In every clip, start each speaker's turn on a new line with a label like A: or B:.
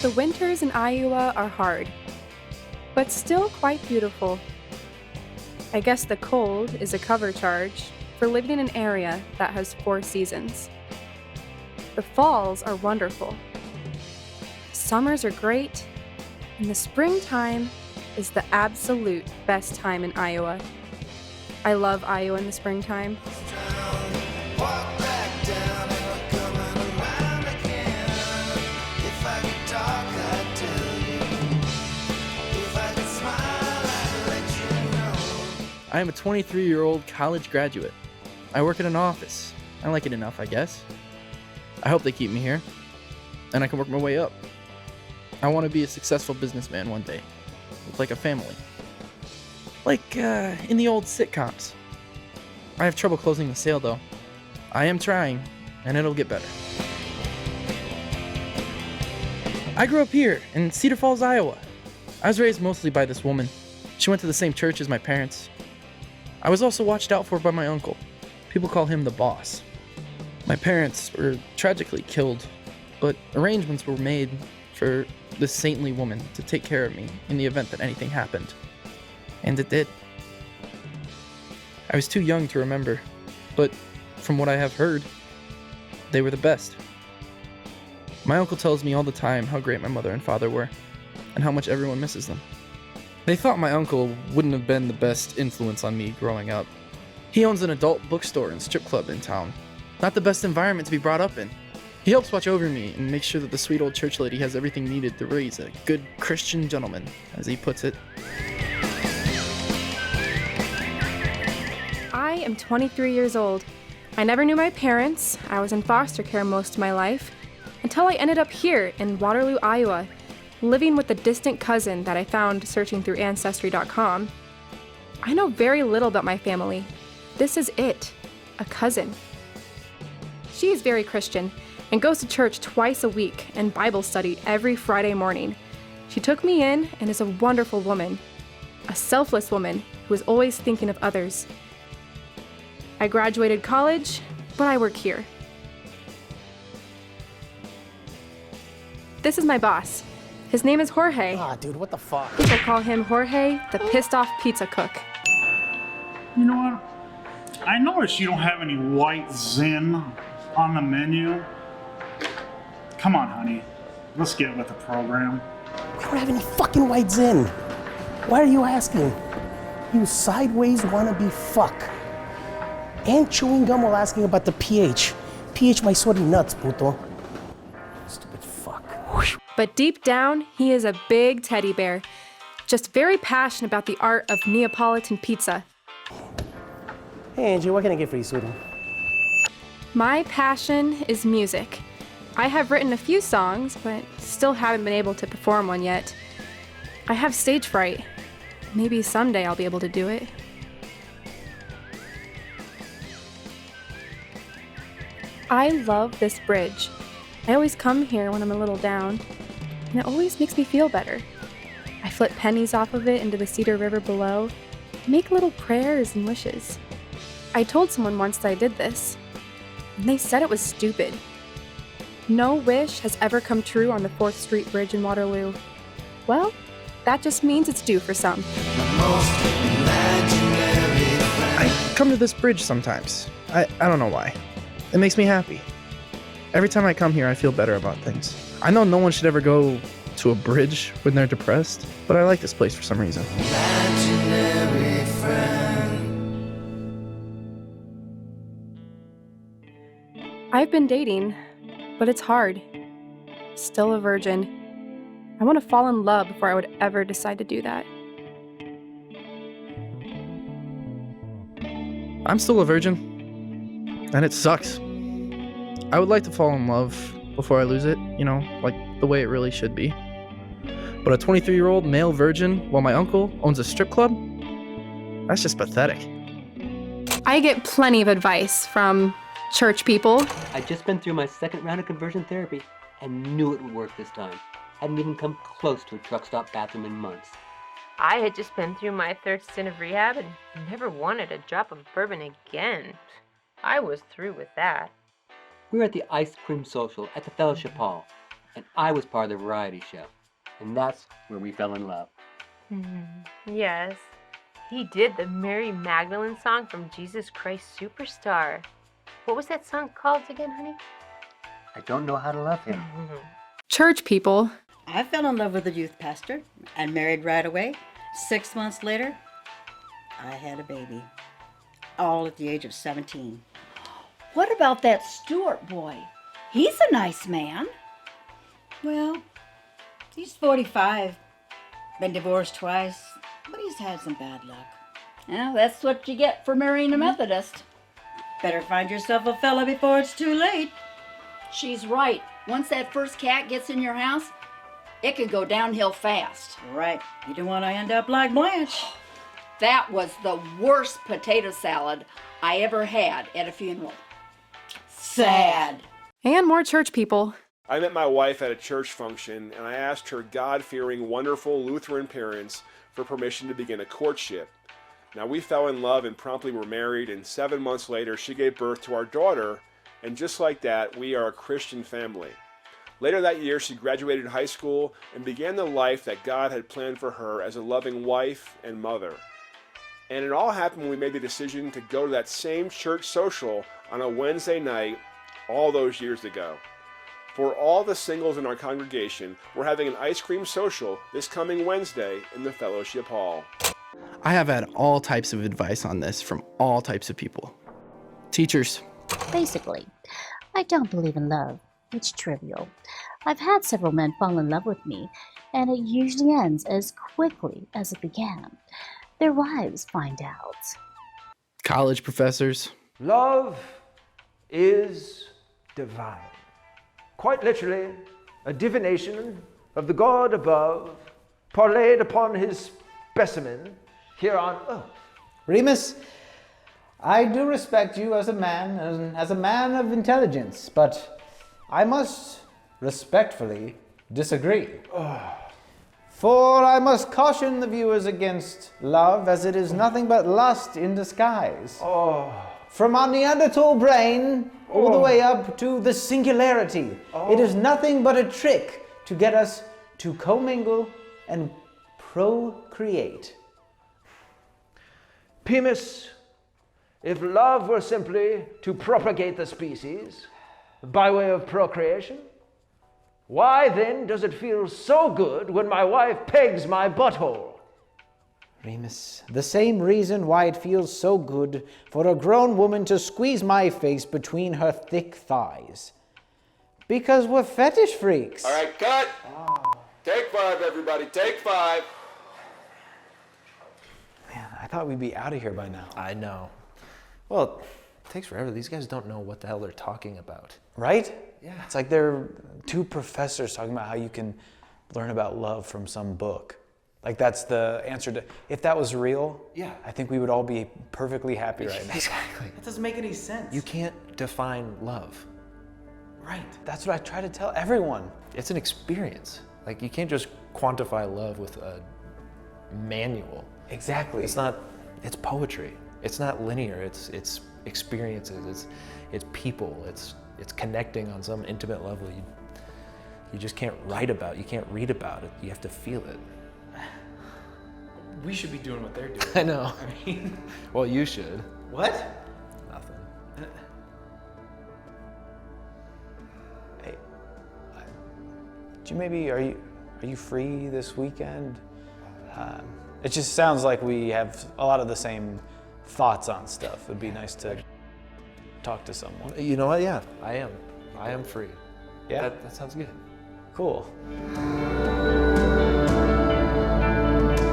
A: the winters in Iowa are hard, but still quite beautiful. I guess the cold is a cover charge for living in an area that has 4 seasons. The falls are wonderful. Summers are great, and the springtime is the absolute best time in Iowa. I love Iowa in the springtime.
B: I am a 23-year-old college graduate. I work in an office. I like it enough, I guess. I hope they keep me here, and I can work my way up. I want to be a successful businessman one day, with like a family. Like in the old sitcoms. I have trouble closing the sale though. I am trying, and it'll get better. I grew up here in Cedar Falls, Iowa. I was raised mostly by this woman. She went to the same church as my parents. I was also watched out for by my uncle. People call him the boss. My parents were tragically killed, but arrangements were made for this saintly woman to take care of me in the event that anything happened. And it did. I was too young to remember, but from what I have heard, they were the best. My uncle tells me all the time how great my mother and father were, and how much everyone misses them. They thought my uncle wouldn't have been the best influence on me growing up. He owns an adult bookstore and strip club in town. Not the best environment to be brought up in. He helps watch over me and make sure that the sweet old church lady has everything needed to raise a good Christian gentleman, as he puts it.
A: I am 23 years old. I never knew my parents. I was in foster care most of my life, until I ended up here in Waterloo, Iowa, living with a distant cousin that I found searching through Ancestry.com. I know very little about my family. This is it, a cousin. She is very Christian and goes to church twice a week and Bible study every Friday morning. She took me in and is a wonderful woman, a selfless woman who is always thinking of others. I graduated college, but I work here. This is my boss. His name is Jorge.
C: Dude, what the fuck?
A: People call him Jorge, the pissed off pizza cook.
D: You know what? I noticed you don't have any white Zin on the menu. Come on, honey. Let's get with the program.
C: We don't have any fucking whites in. Why are you asking? You sideways wannabe fuck. And chewing gum while asking about the pH. pH my sweaty nuts, puto. Stupid fuck.
A: But deep down, he is a big teddy bear, just very passionate about the art of Neapolitan pizza.
C: Hey Angie, what can I get for you, sweetie?
A: My passion is music. I have written a few songs, but still haven't been able to perform one yet. I have stage fright. Maybe someday I'll be able to do it. I love this bridge. I always come here when I'm a little down, and it always makes me feel better. I flip pennies off of it into the Cedar River below, and make little prayers and wishes. I told someone once that I did this, and they said it was stupid. No wish has ever come true on the 4th Street Bridge in Waterloo. Well, that just means it's due for some.
B: I come to this bridge sometimes. I don't know why. It makes me happy. Every time I come here, I feel better about things. I know no one should ever go to a bridge when they're depressed, but I like this place for some reason.
A: I've been dating, but it's hard. Still a virgin. I want to fall in love before I would ever decide to do that.
B: I'm still a virgin, and it sucks. I would like to fall in love before I lose it, like the way it really should be. But a 23-year-old male virgin while my uncle owns a strip club? That's just pathetic.
A: I get plenty of advice from church people.
E: I'd just been through my 2nd round of conversion therapy and knew it would work this time. Hadn't even come close to a truck stop bathroom in months.
F: I had just been through my 3rd stint of rehab and never wanted a drop of bourbon again. I was through with that.
E: We were at the ice cream social at the fellowship hall. and I was part of the variety show. And that's where we fell in love.
F: Yes. He did the Mary Magdalene song from Jesus Christ Superstar. What was that song called again, honey?
E: I don't know how to love him.
A: Church people.
G: I fell in love with the youth pastor and married right away. 6 months later, I had a baby. All at the age of 17.
H: What about that Stewart boy? He's a nice man.
G: Well, he's 45. Been divorced twice, but he's had some bad luck.
H: Well, that's what you get for marrying a Methodist.
G: Better find yourself a fella before it's too late.
H: She's right. Once that first cat gets in your house, it can go downhill fast.
G: Right. You don't want to end up like Blanche.
H: That was the worst potato salad I ever had at a funeral. Sad.
A: And more church people.
I: I met my wife at a church function, and I asked her God-fearing, wonderful Lutheran parents for permission to begin a courtship. Now, we fell in love and promptly were married, and 7 months later, she gave birth to our daughter, and just like that, we are a Christian family. Later that year, she graduated high school and began the life that God had planned for her as a loving wife and mother. And it all happened when we made the decision to go to that same church social on a Wednesday night all those years ago. For all the singles in our congregation, we're having an ice cream social this coming Wednesday in the fellowship hall.
B: I have had all types of advice on this from all types of people. Teachers.
J: Basically, I don't believe in love. It's trivial. I've had several men fall in love with me, and it usually ends as quickly as it began. Their wives find out.
B: College professors.
K: Love is divine. Quite literally, a divination of the God above, parlayed upon his specimen here on earth.
L: Remus, I do respect you as a man, and as a man of intelligence, but I must respectfully disagree. For I must caution the viewers against love, as it is nothing but lust in disguise. From our Neanderthal brain all the way up to the singularity, it is nothing but a trick to get us to commingle and procreate.
K: Primus, if love were simply to propagate the species by way of procreation, why then does it feel so good when my wife pegs my butthole?
L: Remus, the same reason why it feels so good for a grown woman to squeeze my face between her thick thighs. Because we're fetish freaks.
I: All right, cut. Take 5, everybody. Take 5.
L: Man, I thought we'd be out of here by now.
M: I know. Well, it takes forever. These guys don't know what the hell they're talking about.
L: Right?
M: Yeah.
L: It's like they're two professors talking about how you can learn about love from some book. Like that's the answer to, if that was real,
M: yeah,
L: I think we would all be perfectly happy right now.
M: Exactly.
L: That doesn't make any sense.
M: You can't define love.
L: Right. That's what I try to tell everyone.
M: It's an experience. Like you can't just quantify love with a manual.
L: Exactly.
M: It's not, it's poetry. It's not linear. It's experiences. It's people. It's connecting on some intimate level. You just can't write about. You can't read about it. You have to feel it.
B: We should be doing what they're doing.
M: I know.
B: I mean,
M: well, you should.
L: What?
M: Nothing.
L: Hey, do you maybe are you free this weekend? It just sounds like we have a lot of the same thoughts on stuff. It'd be nice to talk to someone.
M: You know what? Yeah, I am. I am free.
L: Yeah,
M: that sounds good.
L: Cool.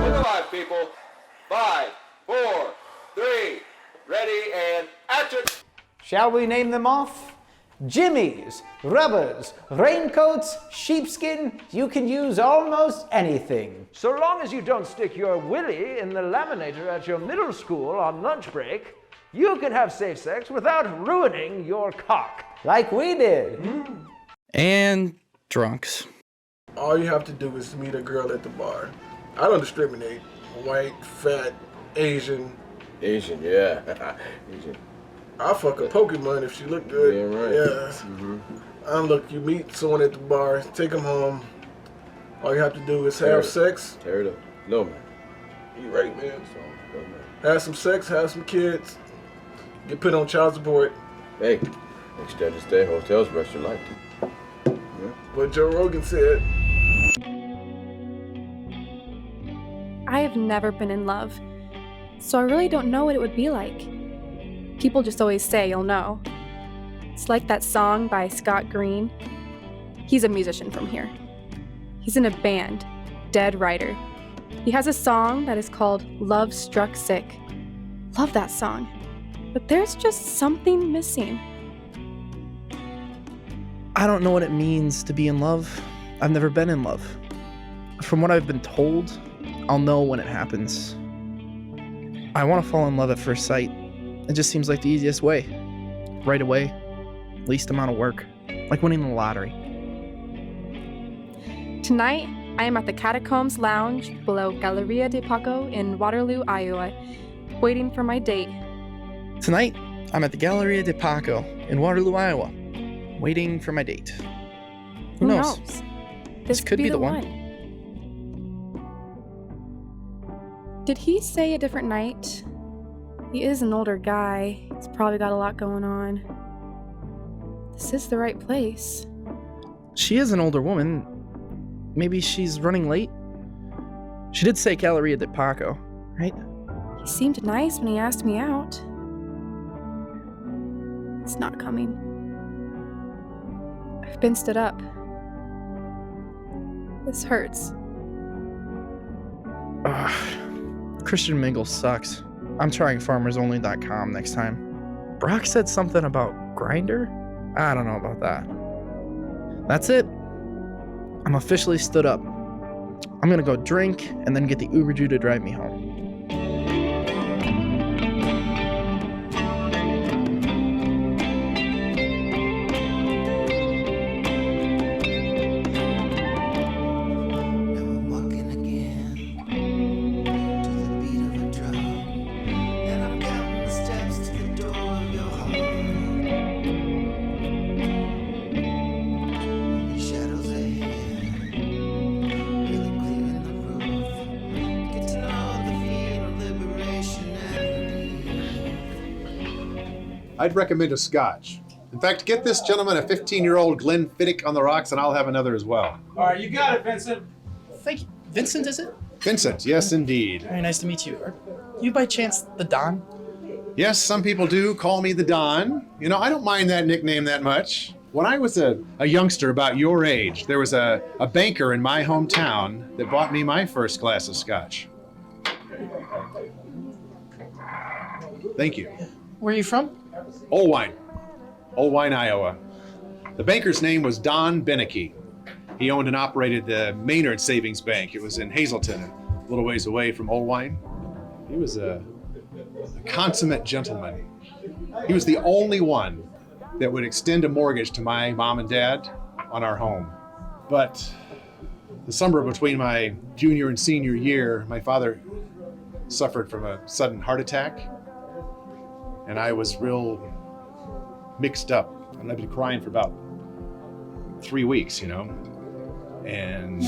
I: Look alive, people. 5, 4, 3, ready, and action.
L: Shall we name them off? Jimmies, rubbers, raincoats, sheepskin, you can use almost anything.
K: So long as you don't stick your willy in the laminator at your middle school on lunch break, you can have safe sex without ruining your cock.
L: Like we did.
B: And drunks.
N: All you have to do is meet a girl at the bar. I don't discriminate. White, fat, Asian.
O: Asian, yeah. Asian.
N: I'll fuck a Pokemon if she look good.
O: Yeah, right.
N: Yeah. Look, you meet someone at the bar, take them home. All you have to do is have sex.
O: Tear it up. No, man.
N: You right, man.
O: No, man.
N: Have some sex, have some kids. Get put on child support.
O: Hey, extended stay hotels rest your life, too. Yeah.
N: What Joe Rogan said.
A: I have never been in love, so I really don't know what it would be like. People just always say you'll know. It's like that song by Scott Green. He's a musician from here. He's in a band, Dead Rider. He has a song that is called Love Struck Sick. Love that song. But there's just something missing.
B: I don't know what it means to be in love. I've never been in love. From what I've been told, I'll know when it happens. I want to fall in love at first sight. It just seems like the easiest way. Right away, least amount of work, like winning the lottery.
A: Tonight, I am at the Catacombs Lounge below Galleria de Paco in Waterloo, Iowa, waiting for my date.
B: Tonight, I'm at the Galleria de Paco in Waterloo, Iowa, waiting for my date. Who knows?
A: This could be the one. Did he say a different night? He is an older guy. He's probably got a lot going on. This is the right place.
B: She is an older woman. Maybe she's running late? She did say Galleria de Paco, right?
A: He seemed nice when he asked me out. It's not coming. I've been stood up. This hurts.
B: Christian Mingle sucks. I'm trying farmersonly.com next time. Brock said something about Grindr? I don't know about that. That's it. I'm officially stood up. I'm gonna go drink and then get the Uber Jew to drive me home.
P: I'd recommend a scotch. In fact, get this gentleman a 15-year-old Glenfiddich on the rocks, and I'll have another as well.
Q: All right, you got it, Vincent.
R: Thank you. Vincent, is it?
P: Vincent, yes, indeed.
R: Very nice to meet you. Are you by chance the Don?
P: Yes, some people do call me the Don. You know, I don't mind that nickname that much. When I was a youngster about your age, there was a banker in my hometown that bought me my first glass of scotch. Thank you.
R: Where are you from?
P: Old Wine, Iowa. The banker's name was Don Beneke. He owned and operated the Maynard Savings Bank. It was in Hazleton, a little ways away from Old Wine. He was a consummate gentleman. He was the only one that would extend a mortgage to my mom and dad on our home. But the summer between my junior and senior year, my father suffered from a sudden heart attack. And I was real mixed up. And I've been crying for about 3 weeks, you know. And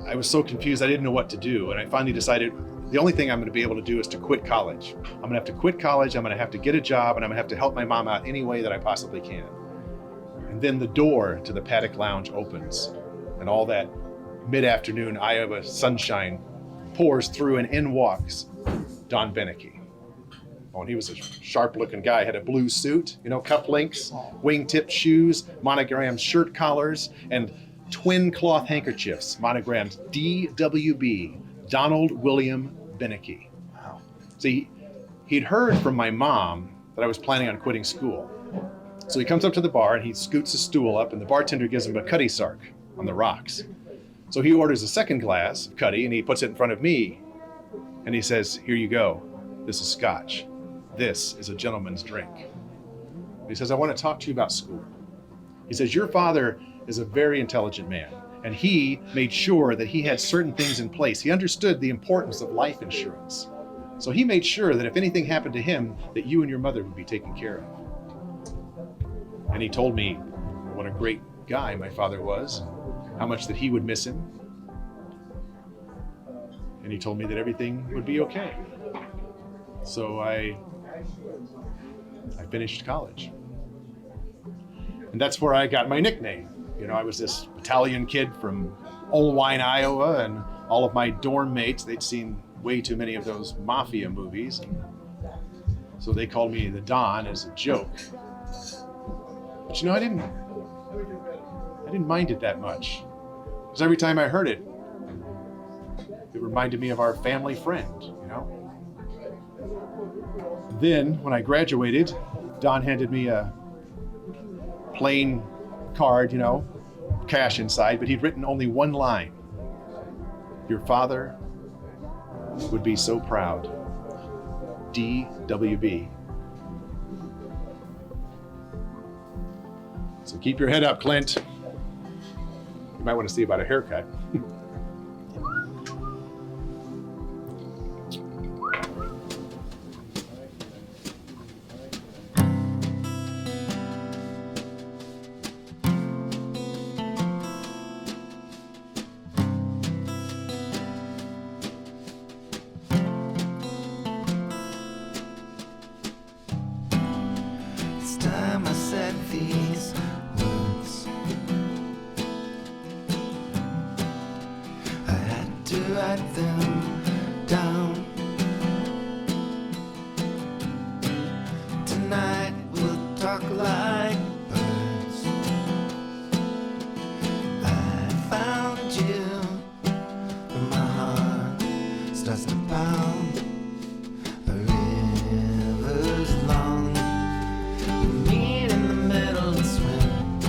P: I was so confused, I didn't know what to do. And I finally decided the only thing I'm going to be able to do is to quit college. I'm going to have to quit college, I'm going to have to get a job, and I'm going to have to help my mom out any way that I possibly can. And then the door to the Paddock Lounge opens, and all that mid-afternoon Iowa sunshine pours through, and in walks Don Beneke. Oh, and he was a sharp-looking guy, had a blue suit, you know, cufflinks, wing-tipped shoes, monogrammed shirt collars, and twin cloth handkerchiefs, monogrammed DWB, Donald William Beneke. Wow. See, he'd heard from my mom that I was planning on quitting school. So he comes up to the bar and he scoots his stool up, and the bartender gives him a Cuddy Sark on the rocks. So he orders a second glass of Cuddy and he puts it in front of me. And he says, "Here you go. This is scotch. This is a gentleman's drink." He says, "I want to talk to you about school." He says, "Your father is a very intelligent man, and he made sure that he had certain things in place. He understood the importance of life insurance. So he made sure that if anything happened to him, that you and your mother would be taken care of. And he told me what a great guy my father was, how much that he would miss him. And he told me that everything would be okay. So I finished college. And that's where I got my nickname. You know, I was this Italian kid from Olwine, Iowa, and all of my dorm mates, they'd seen way too many of those mafia movies. And so they called me the Don as a joke. But you know, I didn't mind it that much. Because every time I heard it, it reminded me of our family friend, you know? Then, when I graduated, Don handed me a plain card, you know, cash inside, but he'd written only one line. Your father would be so proud. DWB. So keep your head up, Clint. You might want to see about a haircut.
Q: It's time I said these words. I had to write them down. Tonight we'll talk like birds. I found you, and my heart starts to pound. A river's long. Meet in the middle and swim.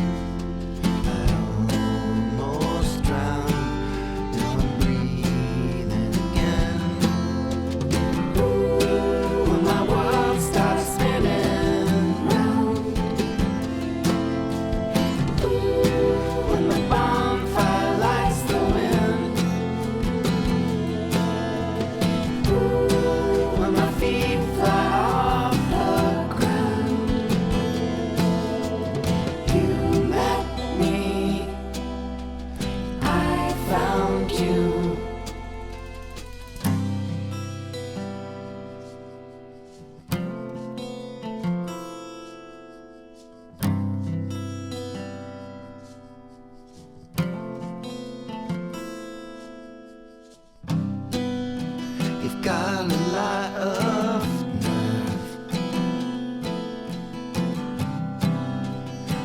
Q: I almost drowned. Now I'm breathing again. When my world starts spinning round. When the bonfire lights the wind. When my feet fly off the ground. You met me, I found you. You've got a lot of nerve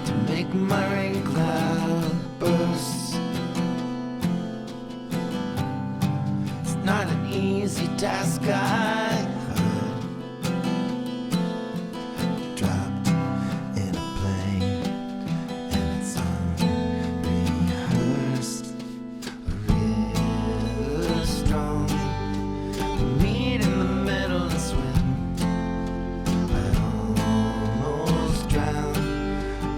Q: to make my rain cloud burst. It's not an easy task, I heard. Dropped in a plane and it's unrehearsed. A river strong. Meet in the middle and swim. I almost drowned.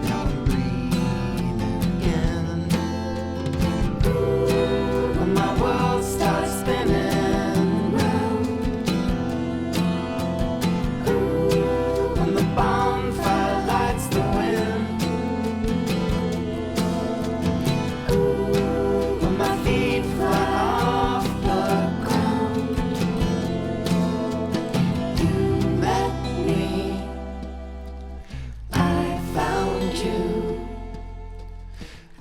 Q: Now I'm breathing again. When my world starts spinning round. When the bonfire lights the wind. When my feet fly off the ground. You met me, I found you,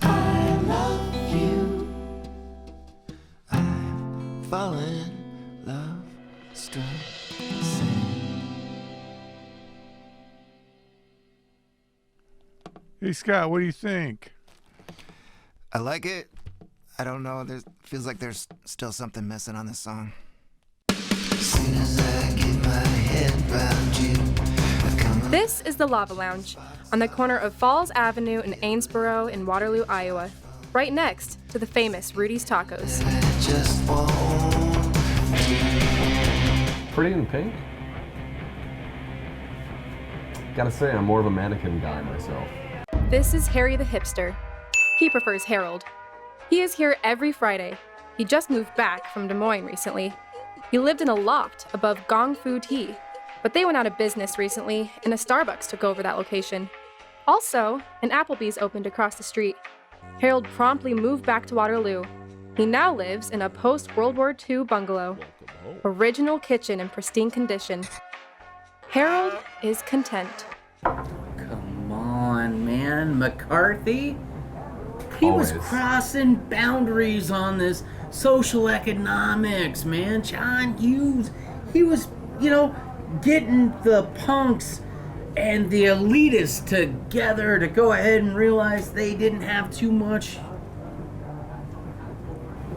Q: I love you, I've fallen, love struck,
S: Hey Scott, what do you think?
Q: I like it. I don't know, there feels like there's still something missing on this song. Soon as I get my head round you.
A: This is the Lava Lounge on the corner of Falls Avenue in Amesboro in Waterloo, Iowa, right next to the famous Rudy's Tacos.
T: Pretty in Pink? Gotta say, I'm more of a mannequin guy myself.
A: This is Harry the Hipster. He prefers Harold. He is here every Friday. He just moved back from Des Moines recently. He lived in a loft above Gong Fu Tea, but they went out of business recently, and a Starbucks took over that location. Also, an Applebee's opened across the street. Harold promptly moved back to Waterloo. He now lives in a post-World War II bungalow. Original kitchen in pristine condition. Harold is content.
S: Come on, man. McCarthy? He was crossing boundaries on this social economics, man. John Hughes, he was, getting the punks and the elitists together to go ahead and realize they didn't have too much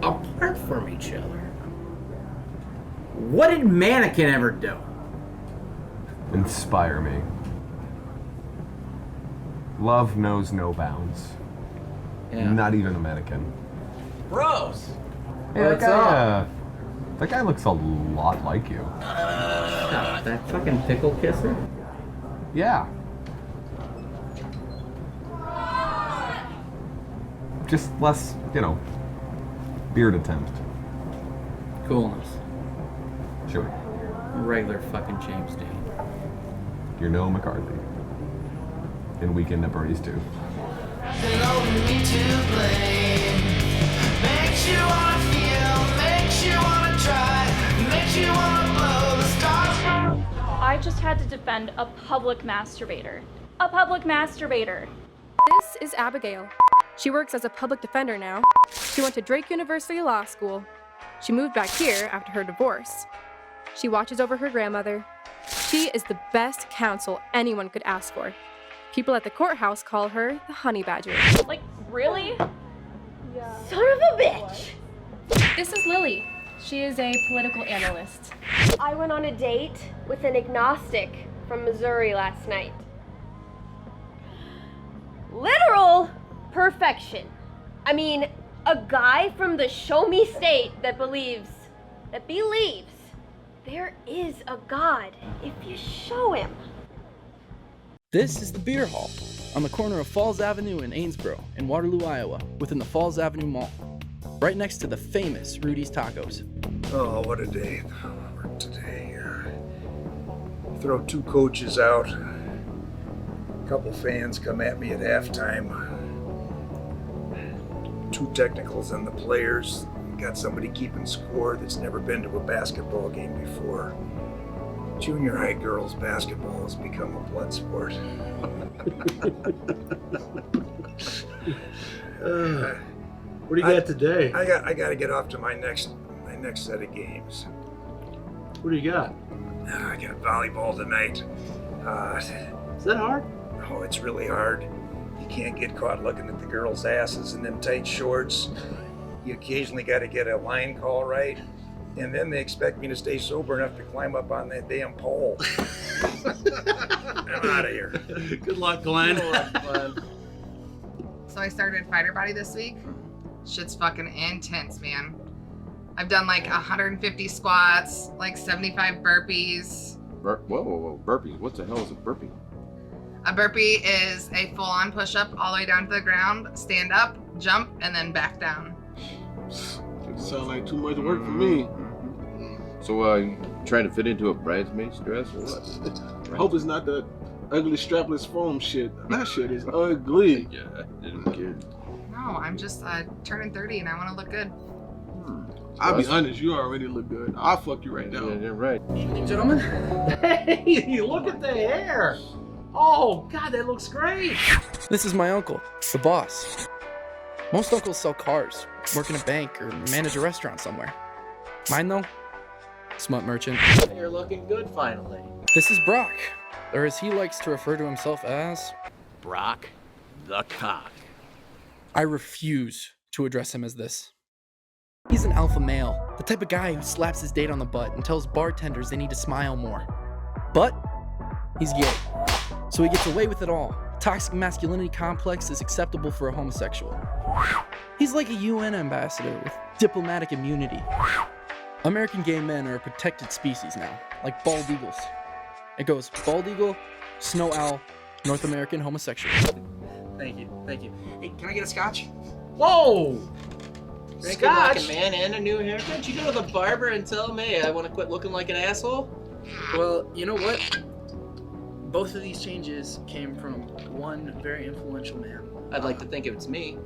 S: apart from each other. What did Mannequin ever do?
T: Inspire me. Love knows no bounds.
S: Yeah.
T: Not even a mannequin.
S: Bros!
T: Hey, that guy looks a lot like you.
S: That fucking pickle kisser?
T: Yeah. Just less, beard attempt.
S: Coolness.
T: Sure.
S: Regular fucking James Dean.
T: You're no McCarthy. And Weekend at Bernie's too.
U: I just had to defend a public masturbator. A public masturbator.
A: This is Abigail. She works as a public defender now. She went to Drake University Law School. She moved back here after her divorce. She watches over her grandmother. She is the best counsel anyone could ask for. People at the courthouse call her the honey badger.
U: Like, really?
F: Son of a bitch!
A: This is Lily. She is a political analyst.
V: I went on a date with an agnostic from Missouri last night. Literal perfection. I mean, a guy from the show me state that believes there is a God if you show him.
B: This is the Beer Hall on the corner of Falls Avenue and Amesboro in Waterloo, Iowa, within the Falls Avenue Mall, right next to the famous Rudy's Tacos.
W: Oh, what a day. Work today. Throw 2 coaches out. A couple fans come at me at halftime. 2 technicals on the players. Got somebody keeping score that's never been to a basketball game before. Junior high girls basketball has become a blood sport.
N: What do you got today?
W: I got to get off to my next set of games.
N: What do you got?
W: I got volleyball tonight.
N: Is that hard?
W: Oh, it's really hard. You can't get caught looking at the girls' asses in them tight shorts. You occasionally got to get a line call right. And then they expect me to stay sober enough to climb up on that damn pole. I'm out of here.
N: Good luck, Glenn.
X: So I started Fighter Body this week. Shit's fucking intense, man. I've done like 150 squats, like 75 burpees.
O: Whoa, burpees. What the hell is a burpee?
X: A burpee is a full-on push-up all the way down to the ground, stand up, jump, and then back down.
N: Sound like too much work for me.
O: So, you trying to fit into a bridesmaid's dress or what?
N: Hope it's not that ugly strapless foam shit. That shit is ugly.
O: Yeah, I didn't care.
X: No, I'm just turning 30 and I want to look good.
N: I'll be honest, you already look good. I'll fuck you right now.
O: Yeah, you're right.
S: Gentlemen? Hey, look at the hair. Oh, God, that looks great.
B: This is my uncle, the boss. Most uncles sell cars, work in a bank, or manage a restaurant somewhere. Mine, though? Smut merchant.
S: You're looking good finally.
B: This is Brock, or as he likes to refer to himself as...
S: Brock the Cock.
B: I refuse to address him as this. He's an alpha male, the type of guy who slaps his date on the butt and tells bartenders they need to smile more. But he's gay, so he gets away with it all. Toxic masculinity complex is acceptable for a homosexual. He's like a UN ambassador with diplomatic immunity. American gay men are a protected species now, like bald eagles. It goes bald eagle, snow owl, North American homosexual.
S: Thank you. Hey, can I get a scotch? Whoa! Very
C: Scotch?
S: good looking, man, and a new haircut. You go to the barber and tell him, hey, I want to quit looking like an asshole?
R: Well, you know what? Both of these changes came from one very influential man.
S: I'd like to think it's me.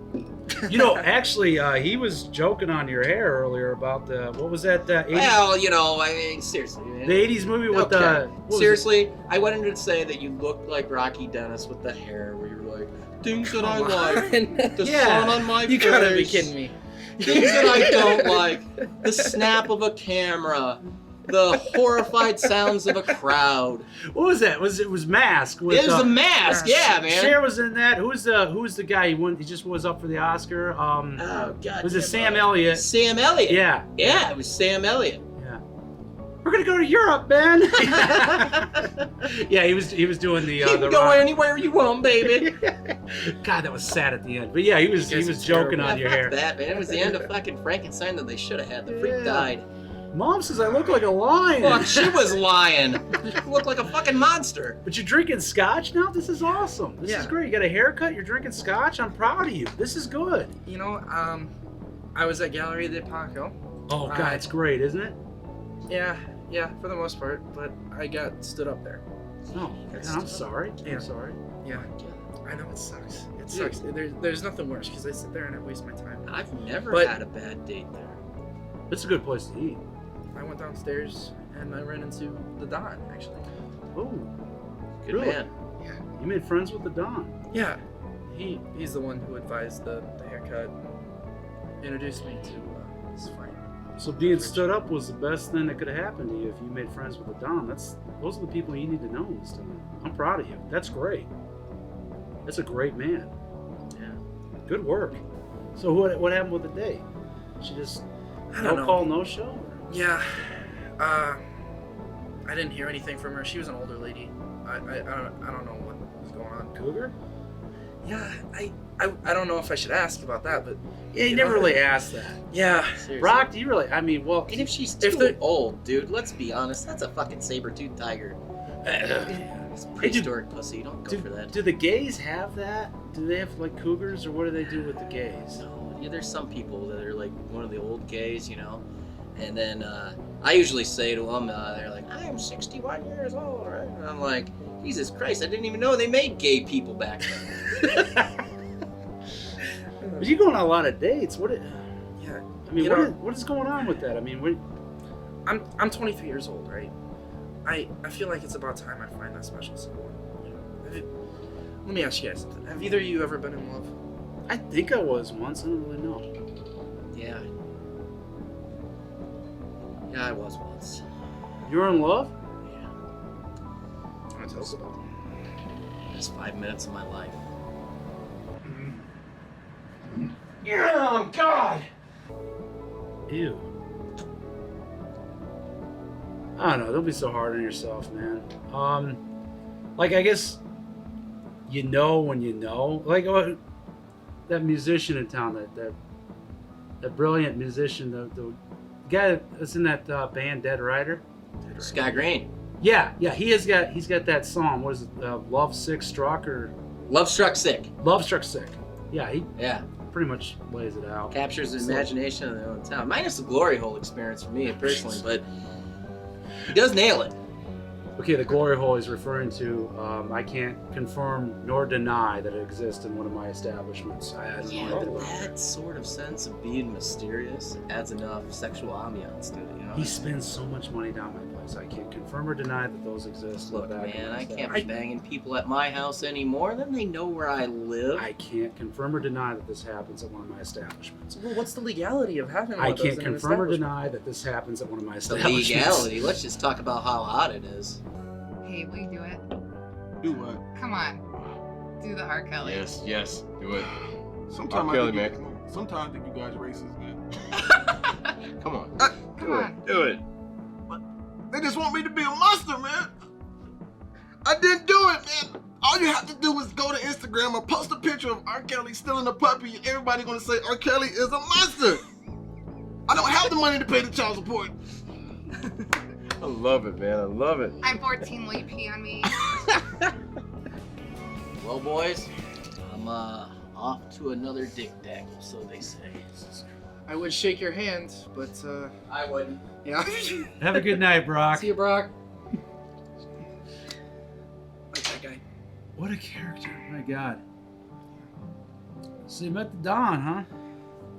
C: You know, actually, he was joking on your hair earlier about the, what was that? 80s,
S: Well, you know, I mean, seriously. Man.
C: the 80s movie with
S: Okay.
C: what was
S: Seriously, I wanted to say that you looked like Rocky Dennis with the hair, where you're like, things that I like, the sun on my face.
R: You gotta be kidding me.
S: Things that I don't like, the snap of a camera, the horrified sounds of a crowd.
C: What was that? It was Mask. With,
S: It was The Mask, yeah, man.
C: Cher was in that. Who was the guy? He just was up for the Oscar.
S: Oh God.
C: Was it Sam Elliott?
S: Sam Elliott.
C: Yeah.
S: Yeah, it was Sam Elliott.
C: We're gonna go to Europe, man. Yeah, he was doing the.
S: You can
C: the
S: go
C: rock.
S: anywhere you want, baby.
C: God, that was sad at the end. But yeah, he was joking on your hair.
S: That man, it was the end of fucking Frankenstein that they should have had. The freak died.
C: Mom says I look like a lion.
S: Fuck, she was lying. You look like a fucking monster.
C: But you're drinking scotch now? This is awesome. This is great. You got a haircut, you're drinking scotch. I'm proud of you. This is good.
R: You know, I was at Gallery de Paco.
C: Oh, God, it's great, isn't it?
R: Yeah, for the most part, but I got stood up there.
C: Oh, I'm sorry.
R: Yeah.
C: I'm sorry.
R: Yeah, I know it sucks. It sucks. There's nothing worse because I sit there and I waste my time.
S: I've never
R: But-
S: had a bad date there.
C: It's a good place to eat.
R: I went downstairs and I ran into the Don, actually.
C: Oh,
S: Good
C: really?
S: man.
R: Yeah.
C: You made friends with the Don.
R: Yeah. He's the one who advised the haircut, introduced me to this fight.
C: So being stood up was the best thing that could have happened to you if you made friends with the Don. Those are the people you need to know this time. I'm proud of you. That's great. That's a great man.
S: Yeah.
C: Good work. So what happened with the date? She just
R: I
C: no
R: don't know.
C: call, no show?
R: Yeah. I didn't hear anything from her. She was an older lady. I don't know what was going on.
C: Cougar?
R: Yeah, I don't know if I should ask about that, but
C: Yeah, you never really asked that.
R: Yeah.
S: Seriously.
C: Rock, do you really? I mean, well,
S: And if she's
R: If
S: too
R: they're-
S: old, dude, let's be honest, that's a fucking saber-toothed tiger. It's prehistoric pussy. You don't go for that.
C: do the gays have that? Do they have like cougars, or what do they do with the gays?
S: Yeah, there's some people that are like one of the old gays, you know. And then I usually say to them, they're like, I am 61 years old, right? And I'm like, Jesus Christ, I didn't even know they made gay people back then.
C: But you go on a lot of dates.
R: Yeah.
C: I mean,
R: You know-
C: what is going on with that? I mean,
R: I'm 23 years old, right? I feel like it's about time I find that special someone. Let me ask you guys something. Have either of you ever been in love?
C: I think I was once. I don't really know.
S: Yeah. Yeah, I was once.
C: You were in love?
R: Want to tell us about it?
S: Just 5 minutes of my life.
C: Yeah, God. Ew. I don't know. Don't be so hard on yourself, man. Like I guess you know when you know. Like that musician in town, that brilliant musician, the guy that's in that band Dead Rider.
S: Scott Green.
C: Yeah. He's got that song. What is it? Love Sick Struck or
S: Love Struck Sick.
C: Love Struck Sick. Yeah. He
S: pretty
C: much lays it out.
S: Captures the imagination of their own town. Minus the glory hole experience for me personally, but he does nail it.
C: Okay, the glory hole is referring to I can't confirm nor deny that it exists in one of my establishments. I don't know anything about it.
S: That sort of sense of being mysterious adds enough sexual ambiance to it, you know?
C: He spends so much money down my place. I can't confirm or deny that those exist.
S: Look,
C: back in
S: man,
C: my
S: I can't be
C: establishment.
S: banging people at my house anymore. Then they know where I live.
C: I can't confirm or deny that this happens at one of my establishments.
R: Well, what's the legality of having one
C: I
R: of those
C: can't
R: in an
C: confirm or
R: establishment?
C: deny that this happens at one of my
S: The
C: establishments.
S: legality. Let's just talk about how hot it is.
X: Hey, will you do it?
N: Do what?
X: Come on. Do the R. Kelly.
O: Yes, do it.
N: Sometimes
O: R. Kelly,
N: I think
O: man.
N: sometimes I think you guys racist, man.
O: Come on.
X: Come on.
O: Do it.
N: They just want me to be a monster, man. I didn't do it, man. All you have to do is go to Instagram and post a picture of R. Kelly stealing a puppy, and everybody's gonna say R. Kelly is a monster. I don't have the money to pay the child support.
O: I love it, man. I love it.
X: I'm 14. Will you pee on me?
S: Well, boys, I'm off to another dick dangle, so they say.
R: I would shake your hand, but
S: I wouldn't.
R: Yeah.
C: Have a good night, Brock.
R: See you, Brock. Like that guy.
C: What a character. My God. So you met the Don, huh?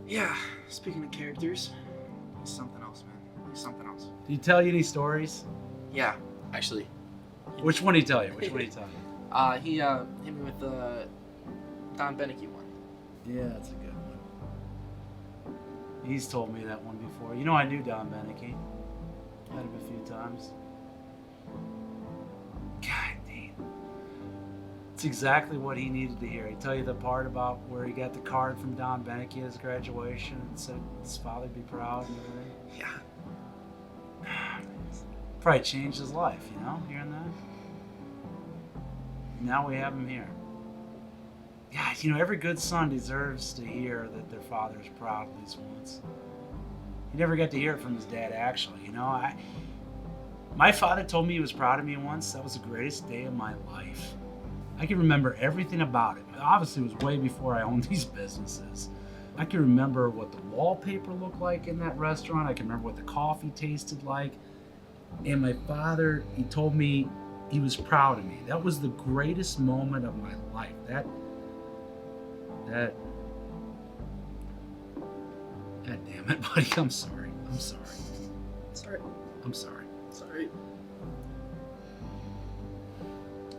R: Yeah. Speaking of characters, he's something else, man. He's something else.
C: Did he tell you any stories?
R: Yeah, actually.
C: Which one did he tell you? Which one did he tell you?
R: He hit me with the Don Beneke one.
C: Yeah, that's a good one. He's told me that one before. You know, I knew Don Beneke. Met him a few times. God damn. It's exactly what he needed to hear. He tell you the part about where he got the card from Don Beneke at his graduation and said his father would be proud and everything.
R: Yeah.
C: Probably changed his life, you know, hearing that. Now we have him here. Guys, you know, every good son deserves to hear that their father is proud at least once. He never got to hear it from his dad, actually. You know, my father told me he was proud of me once. That was the greatest day of my life. I can remember everything about it. Obviously, it was way before I owned these businesses. I can remember what the wallpaper looked like in that restaurant. I can remember what the coffee tasted like. And my father, he told me he was proud of me. That was the greatest moment of my life. God damn it, buddy. I'm sorry. I'm sorry.
R: Sorry.
C: I'm sorry.
R: Sorry.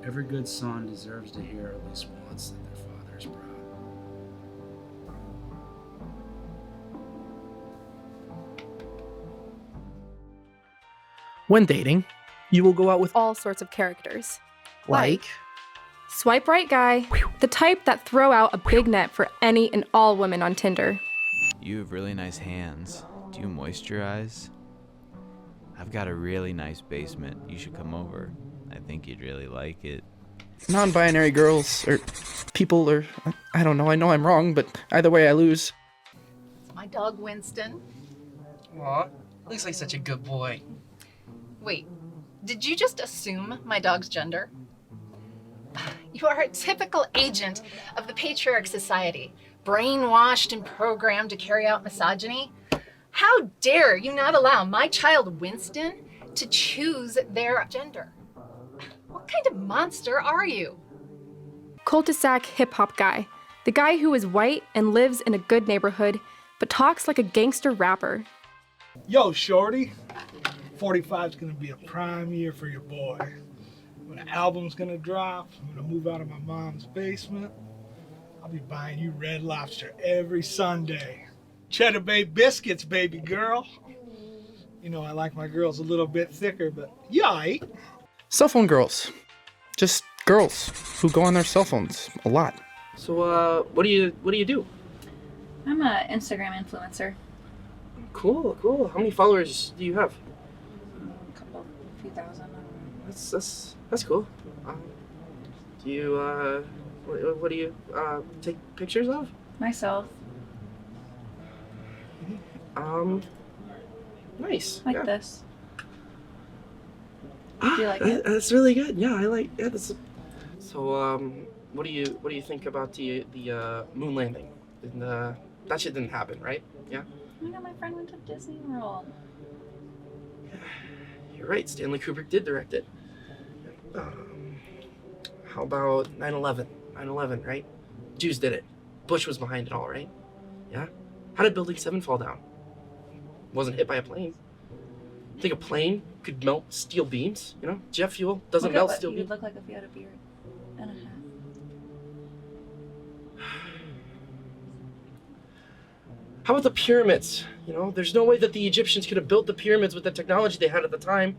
C: Every good son deserves to hear at least once that their father is proud.
B: When dating, you will go out with
A: all sorts of characters.
B: like
A: Swipe right guy, the type that throw out a big net for any and all women on Tinder.
D: You have really nice hands. Do you moisturize? I've got a really nice basement. You should come over. I think you'd really like it.
B: non-binary girls or people or I don't know. I know I'm wrong, but either way I lose.
E: My dog Winston.
R: Aw, looks like such a good boy.
E: Wait, did you just assume my dog's gender? You are a typical agent of the patriarch society, brainwashed and programmed to carry out misogyny. How dare you not allow my child Winston to choose their gender? What kind of monster are you?
A: Cul-de-sac hip-hop guy, the guy who is white and lives in a good neighborhood, but talks like a gangster rapper.
G: Yo, shorty, 45's gonna be a prime year for your boy. When the album's gonna drop, I'm gonna move out of my mom's basement. I'll be buying you Red Lobster every Sunday. Cheddar Bay biscuits, baby girl. You know, I like my girls a little bit thicker, but you aight.
B: Cell phone girls. Just girls who go on their cell phones a lot.
R: So, what do you do?
U: I'm an Instagram influencer.
R: Cool, cool. How many followers do you have?
U: A few thousand.
R: That's cool. Do you what do you take pictures of?
U: Myself.
R: Nice.
U: Like this. Do you like it?
R: That's really good. Yeah, I like. Yeah, that's. So, what do you think about the moon landing? And, that shit didn't happen, right? Yeah.
U: Oh my god, my friend went to Disney World.
R: You're right. Stanley Kubrick did direct it. How about 9/11? 9/11, right? Jews did it. Bush was behind it all, right? Yeah. How did Building 7 fall down? Wasn't hit by a plane. Think a plane could melt steel beams? You know, jet fuel doesn't melt steel
U: You
R: beams.
U: would look like if you had a beard and a hat.
R: How about the pyramids? You know, there's no way that the Egyptians could have built the pyramids with the technology they had at the time.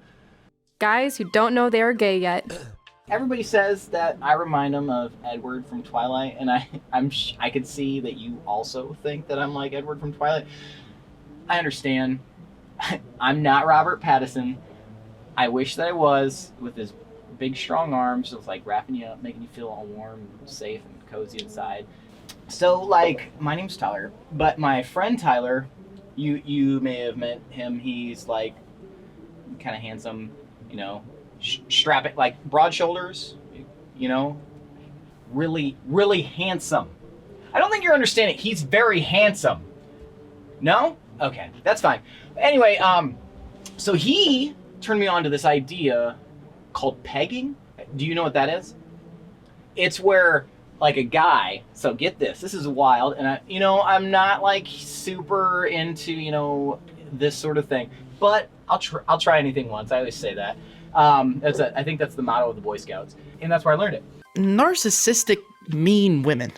A: Guys who don't know they're gay yet.
H: Everybody says that I remind them of Edward from Twilight, and I could see that you also think that I'm like Edward from Twilight. I understand. I'm not Robert Pattinson. I wish that I was, with his big, strong arms, just like wrapping you up, making you feel all warm, safe, and cozy inside. So, like, my name's Tyler, but my friend Tyler, you may have met him. He's like kind of handsome, you know, strap it, like broad shoulders, you know, really, really handsome. I don't think you're understanding. He's very handsome. No? Okay, that's fine. Anyway, so he turned me on to this idea called pegging. Do you know what that is? It's where like a guy, so get this is wild, and I'm not like super into, this sort of thing, but I'll try anything once. I always say that. I think that's the motto of the Boy Scouts, and that's where I learned it.
B: Narcissistic, mean women.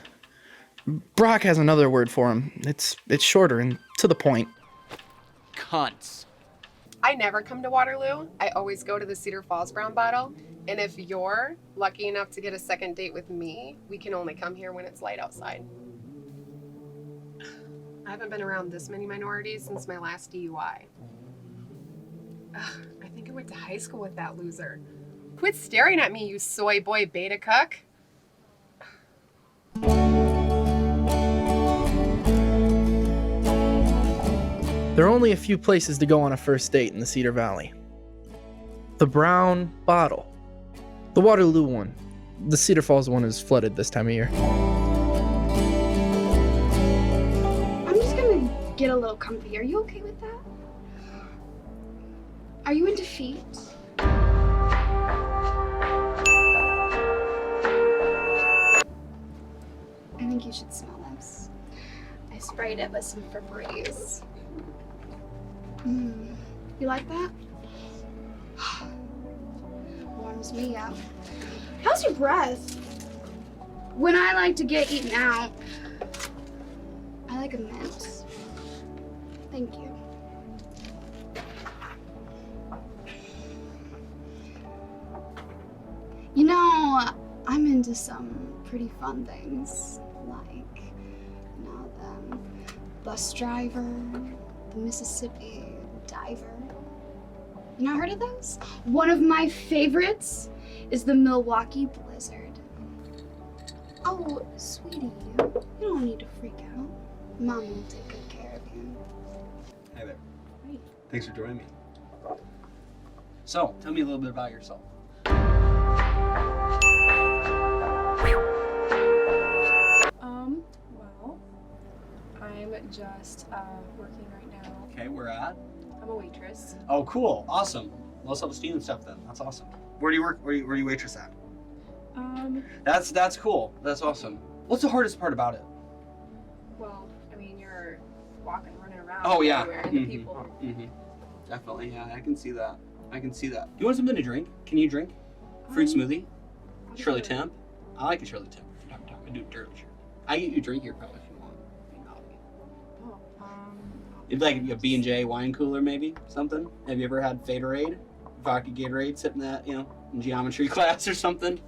B: Brock has another word for them. It's shorter and to the point.
I: Cunts.
J: I never come to Waterloo. I always go to the Cedar Falls Brown Bottle. And if you're lucky enough to get a second date with me, we can only come here when it's light outside. I haven't been around this many minorities since my last DUI. I think I went to high school with that loser. Quit staring at me, you soy boy beta cuck.
B: There are only a few places to go on a first date in the Cedar Valley. The Brown Bottle. The Waterloo one. The Cedar Falls one is flooded this time of year.
K: I'm just gonna get a little comfy. Are you okay with that? Are you into feet? I think you should smell this. I sprayed it with some Febreze. You like that? Warms me up. How's your breath? When I like to get eaten out, I like a mint. Thank you. I'm into some pretty fun things, like, the bus driver, the Mississippi diver. You not heard of those? One of my favorites is the Milwaukee Blizzard. Oh, sweetie, you don't need to freak out. Mom will take good care of you.
I: Hi there.
K: Hey.
I: Thanks for joining me. So, tell me a little bit about yourself.
A: Well, I'm just working right now.
I: Okay, where at?
A: I'm a waitress.
I: Oh, cool. Awesome. Low self-esteem and stuff then. That's awesome. Where do you work? Where do you waitress at? That's cool. That's awesome. What's the hardest part about it?
A: Well, I mean, you're walking, running around.
I: Oh, yeah.
A: Everywhere, and the people.
I: Definitely, yeah. I can see that. Do you want something to drink? Can you drink? Fruit smoothie? Shirley Temp? I like a Shirley Temp. I do dirt sure. I get you a drink here probably if you want. It'd like a B&J wine cooler maybe, something. Have you ever had Faderade? Vodka Gatorade sitting that, in geometry class or something?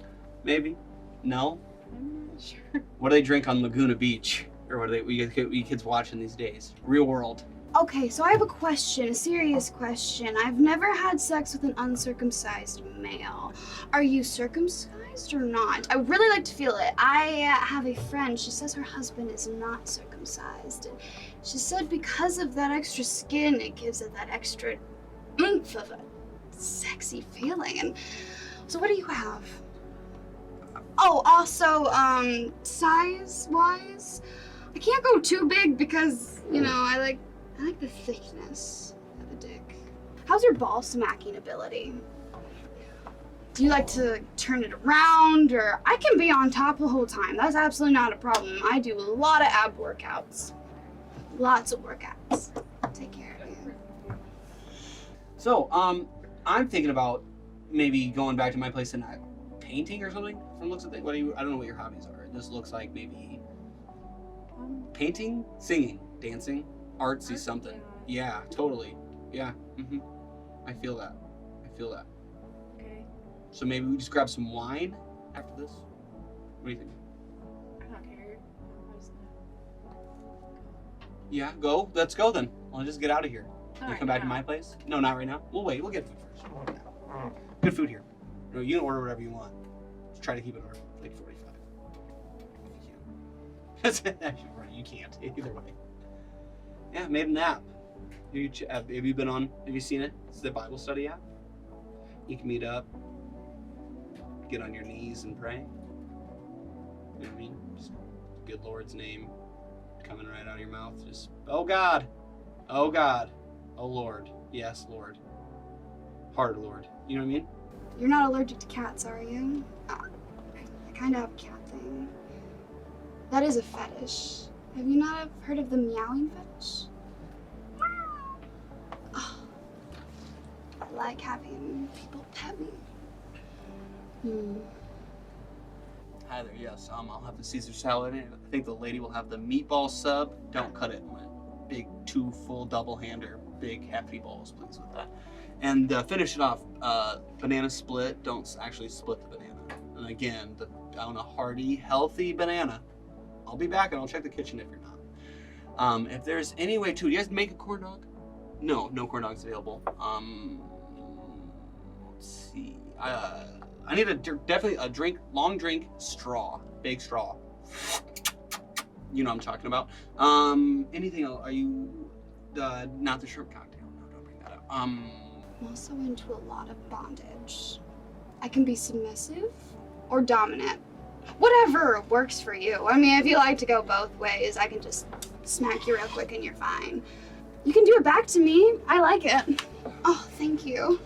I: Maybe? No?
A: I'm not sure.
I: What do they drink on Laguna Beach? Or what you kids watching these days? Real world.
K: Okay, so I have a question, a serious question. I've never had sex with an uncircumcised male. Are you circumcised or not? I would really like to feel it. I have a friend, she says her husband is not circumcised. And she said because of that extra skin, it gives it that extra oomph of a sexy feeling. And so what do you have? Oh, also, size-wise, I can't go too big because, I like the thickness of the dick. How's your ball smacking ability? Do you like to turn it around, or I can be on top the whole time. That's absolutely not a problem. I do a lot of ab workouts. Lots of workouts. Take care of you.
I: So, I'm thinking about maybe going back to my place and painting or something. From looks of things, I don't know what your hobbies are. This looks like maybe painting, singing, dancing, artsy something. Yeah, totally. Yeah. I feel that.
A: Okay.
I: So maybe we just grab some wine after this. What do you think?
A: I don't care.
I: Yeah, go. Let's go then. I'll just get out of here. You
A: Alright,
I: come back to my place? No, not right now. We'll wait. We'll get food first. Good food here. No, you can order whatever you want. Just try to keep it under like 45. If you can. Actually, right, you can't. Either way. Yeah, made a nap. Have you seen it? It's the Bible study app. You can meet up, get on your knees and pray. You know what I mean? Just good Lord's name coming right out of your mouth. Just, oh God, Oh God. Oh Lord. Yes, Lord. Harder, Lord. You know what I mean?
K: You're not allergic to cats, are you? I kind of have a cat thing. That is a fetish. Have you not heard of the meowing fetish? Oh, I like having people pet me.
I: Hi there, yes. I'll have the Caesar salad. And I think the lady will have the meatball sub. Don't cut it. Big 2 full double-hander, big hefty balls, please, with that. And finish it off, banana split. Don't actually split the banana. And again, I want a hearty, healthy banana. I'll be back and I'll check the kitchen if you're not. If there's any way to, do you guys make a corn dog? No corn dogs available. Let's see. I need definitely a drink, long drink, straw, big straw. You know what I'm talking about. Anything else? Are you, not the shrimp cocktail? No, don't bring that up.
K: I'm also into a lot of bondage. I can be submissive or dominant. Whatever works for you. I mean, if you like to go both ways, I can just smack you real quick and you're fine. You can do it back to me. I like it. Oh, thank you.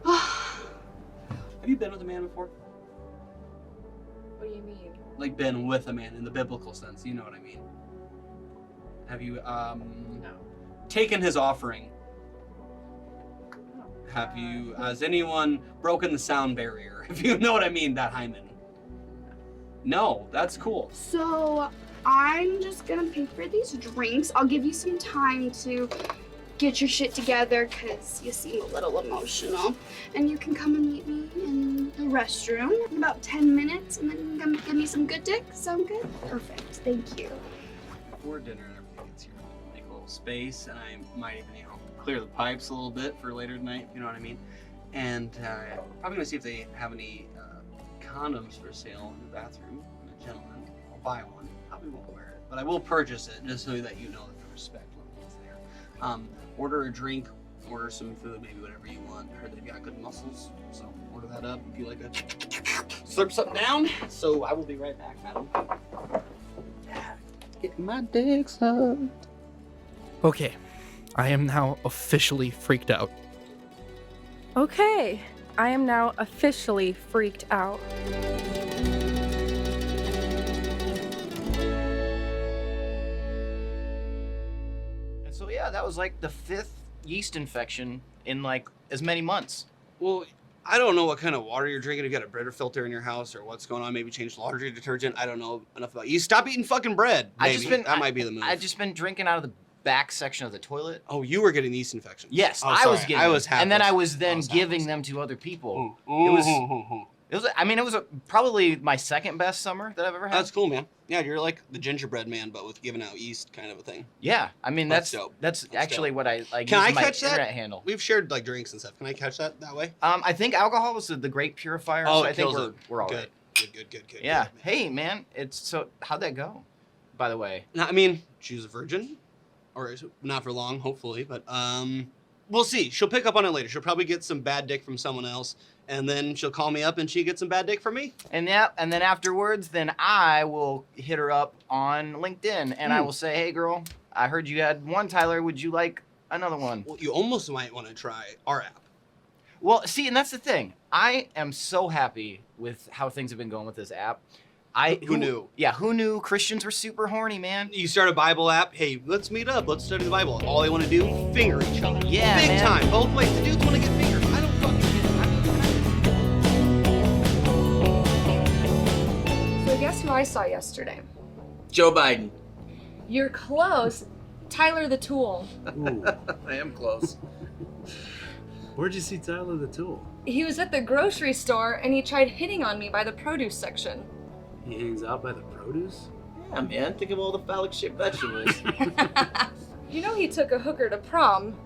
I: Have you been with a man before?
A: What do you mean?
I: Like been with a man in the biblical sense, you know what I mean. Have you taken his offering? Have you, has anyone broken the sound barrier? If you know what I mean, that hymen. No, that's cool.
K: So I'm just gonna pay for these drinks. I'll give you some time to get your shit together because you seem a little emotional. And you can come and meet me in the restroom in about 10 minutes and then you can come give me some good dick. Sound good? Perfect. Thank you.
I: Before dinner and everything gets here, make a little space, and I might even, clear the pipes a little bit for later tonight, if you know what I mean. And probably gonna see if they have any condoms for sale in the bathroom. I'm a gentleman. I'll buy one. Probably won't wear it, but I will purchase it just so that you know that the respect level is there. Order a drink, order some food, maybe whatever you want. I heard they've got good mussels, so order that up if you like to slurp something down. So I will be right back, madam. Getting my dick sucked.
B: Okay, I am now officially freaked out.
A: Okay, I am now officially freaked out.
H: And so yeah, that was like the 5th yeast infection in like as many months.
I: Well, I don't know what kind of water you're drinking. If you got a bread filter in your house or what's going on, maybe change laundry detergent. I don't know enough about you. Stop eating fucking bread. Maybe. That might be the move.
H: I've just been drinking out of the back section of the toilet.
I: Oh, you were getting yeast infections.
H: Yes,
I: Oh,
H: I
I: sorry.
H: was getting
I: I was
H: them. And then I was then
I: hapless.
H: giving them to other people.
I: Ooh.
H: It was I mean, it was probably my second best summer that I've ever had.
I: That's cool, man. Yeah, you're like the gingerbread man, but with giving out yeast kind of a thing.
H: Yeah, I mean that's
I: dope.
H: That's actually
I: dope.
H: what I like.
I: Can I
H: use my
I: catch that?
H: internet handle.
I: We've shared like drinks and stuff. Can I catch that way?
H: I think alcohol was the great purifier.
I: Oh,
H: so
I: it
H: I think
I: kills it.
H: we're all
I: Good.
H: right.
I: Good.
H: Yeah. Hey, man, it's so how'd that go? By the way.
I: I mean, she was a virgin, or not for long, hopefully. But we'll see. She'll pick up on it later. She'll probably get some bad dick from someone else, and then she'll call me up and she gets some bad dick from me.
H: And then afterwards, then I will hit her up on LinkedIn and I will say, hey girl, I heard you had one, Tyler. Would you like another one?
I: Well, you almost might want to try our app.
H: Well, see, and that's the thing. I am so happy with how things have been going with this app.
I: Who knew?
H: Yeah, who knew Christians were super horny, man?
I: You start a Bible app. Hey, let's meet up. Let's study the Bible. All they want to do, finger each other.
H: Yeah,
I: Big
H: man.
I: time. Both ways. The dudes want to get fingered. I don't fucking get it.
L: So guess who I saw yesterday?
R: Joe Biden.
L: You're close. Tyler the Tool.
C: Ooh, I am close. Where'd you see Tyler the Tool?
L: He was at the grocery store and he tried hitting on me by the produce section.
C: He hangs out by the produce?
R: Yeah, man. Think of all the phallic shaped vegetables.
L: You know he took a hooker to prom.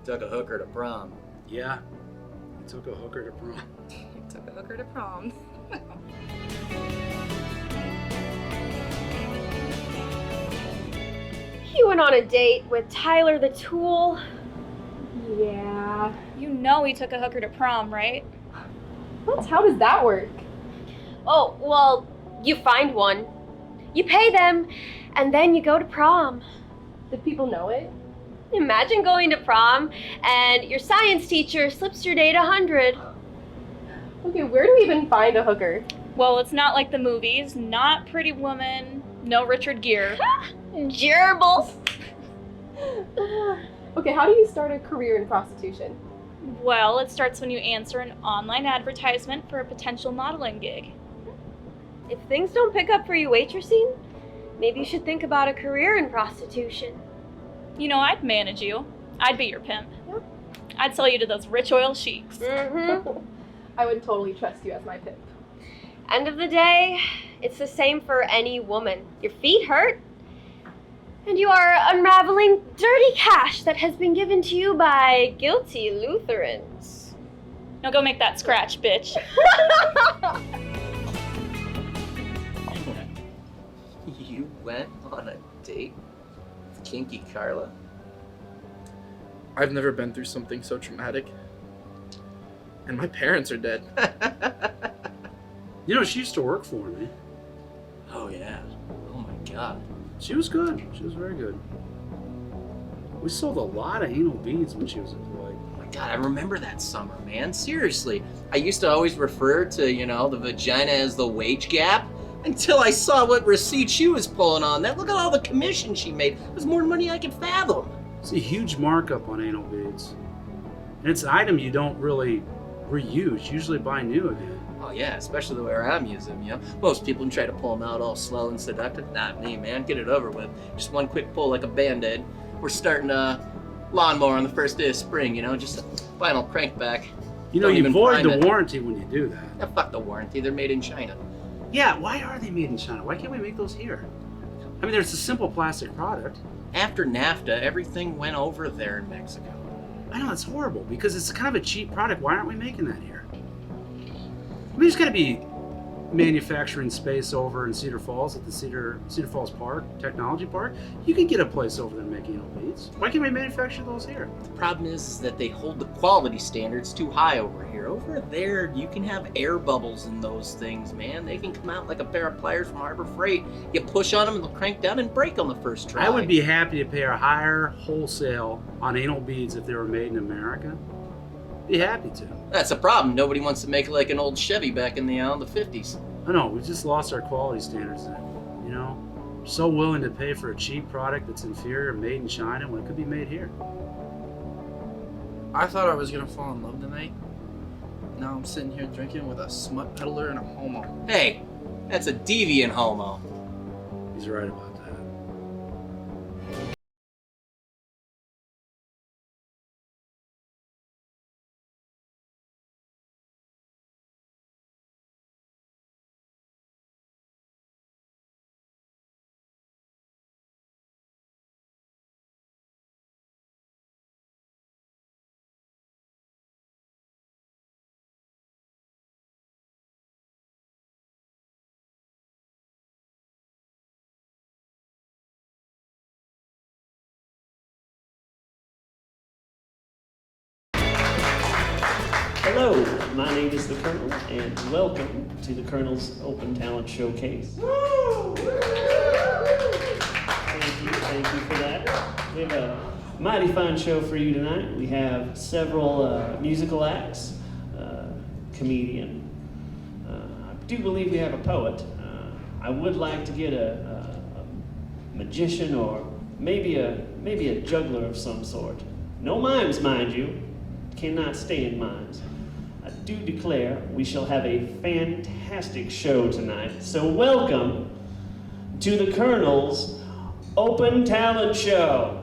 R: Took a hooker to prom.
C: Yeah. He took a hooker to prom.
L: He took a hooker to prom.
V: You went on a date with Tyler the Tool?
U: Yeah. You know he took a hooker to prom, right?
V: What? How does that work? Oh, well, you find one, you pay them, and then you go to prom. Did people know it? Imagine going to prom and your science teacher slips your date 100.
A: Okay, where do we even find a hooker?
U: Well, it's not like the movies. Not Pretty Woman, no Richard Gere.
V: Gerbils.
A: Okay, how do you start a career in prostitution?
U: Well, it starts when you answer an online advertisement for a potential modeling gig.
V: If things don't pick up for you waitressing, maybe you should think about a career in prostitution.
U: You know, I'd manage you. I'd be your pimp. Yep. I'd sell you to those rich oil sheiks.
V: Mm-hmm.
A: I would totally trust you as my pimp.
V: End of the day, it's the same for any woman. Your feet hurt, and you are unraveling dirty cash that has been given to you by guilty Lutherans.
U: Now go make that scratch, bitch.
M: You went on a date with Kinky Carla?
B: I've never been through something so traumatic. And my parents are dead.
C: You know, she used to work for me.
M: Oh, yeah. Oh, my God.
C: She was good. She was very good. We sold a lot of anal beads when she was employed.
M: Oh, my God. I remember that summer, man. Seriously. I used to always refer to, you know, the vagina as the wage gap until I saw what receipt she was pulling on that. Look at all the commission she made. It was more money I could fathom.
C: It's a huge markup on anal beads. And it's an item you don't really reuse. You usually buy new again.
M: Oh yeah, especially the way I'm using them, you know. Most people try to pull them out all slow and seductive. Not me, man. Get it over with. Just one quick pull like a Band-Aid. We're starting a lawnmower on the first day of spring, you know, just a final crank back.
C: You know,
M: Don't
C: you
M: even
C: void
M: prime
C: the
M: it.
C: warranty when you do that.
M: Yeah, fuck the warranty. They're made in China.
C: Yeah, why are they made in China? Why can't we make those here? I mean, there's a simple plastic product.
M: After NAFTA, everything went over there in Mexico.
C: I know, it's horrible because it's kind of a cheap product. Why aren't we making that here? I mean, there's got to be manufacturing space over in Cedar Falls at the Cedar Falls Park, Technology Park. You could get a place over there making anal beads. Why can't we manufacture those here?
M: The problem is that they hold the quality standards too high over here. Over there, you can have air bubbles in those things, man. They can come out like a pair of pliers from Harbor Freight. You push on them and they'll crank down and break on the first try.
C: I would be happy to pay a higher wholesale on anal beads if they were made in America. Be happy to.
M: That's a problem. Nobody wants to make it like an old Chevy back in the 50s.
C: I know, we just lost our quality standards then. You know, we're so willing to pay for a cheap product that's inferior, made in China, when it could be made here.
B: I thought I was gonna fall in love tonight. Now I'm sitting here drinking with a smut peddler and a homo.
M: Hey, that's a deviant homo.
C: He's right about that.
P: Hello, my name is the Colonel, and welcome to the Colonel's Open Talent Showcase. Thank you for that. We have a mighty fine show for you tonight. We have several musical acts, comedian. I do believe we have a poet. I would like to get a magician or maybe a juggler of some sort. No mimes, mind you. Cannot stand mimes. I do declare we shall have a fantastic show tonight. So welcome to the Colonel's Open Talent Show.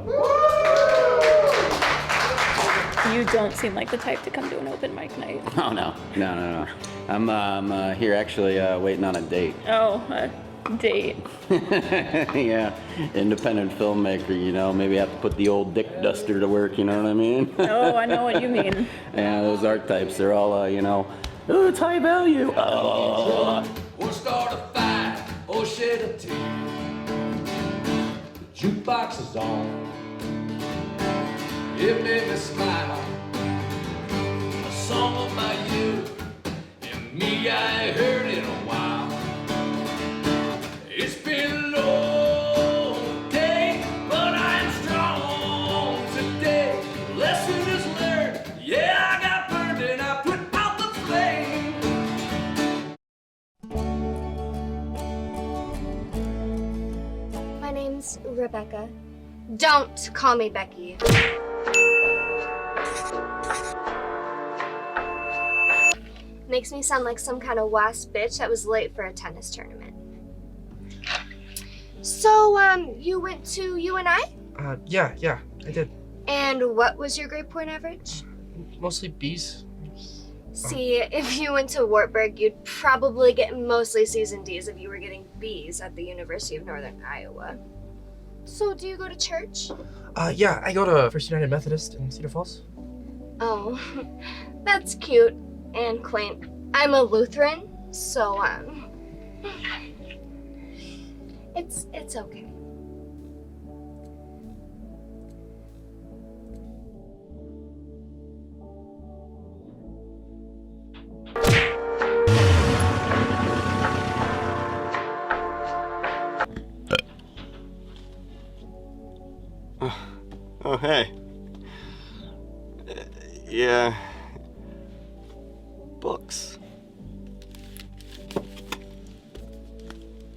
U: You don't seem like the type to come to an open mic night.
Q: Oh, no. I'm here actually waiting on a date.
U: Oh, a date.
Q: Yeah, independent filmmaker, you know, maybe have to put the old dick duster to work, you know what I mean?
U: Oh, I know what you mean.
Q: Yeah, those archetypes, they're all, you know, oh, it's high value. Oh.
T: Or start a fight, or shed a tear. The jukebox is on. It made me smile. A song of my youth, and me, I ain't heard in a while. It's been a long day, but I'm
K: name's Rebecca. Don't call me Becky. Makes me sound like some kind of wasp bitch that was late for a tennis tournament. So, you went to UNI?
R: Yeah, I did.
K: And what was your grade point average?
R: Mostly B's.
K: See, if you went to Wartburg, you'd probably get mostly C's and D's if you were getting B's at the University of Northern Iowa. So, do you go to church?
R: Yeah, I go to First United Methodist in Cedar Falls.
K: Oh, that's cute and quaint. I'm a Lutheran, so, it's okay.
F: Oh, hey. Yeah. Books.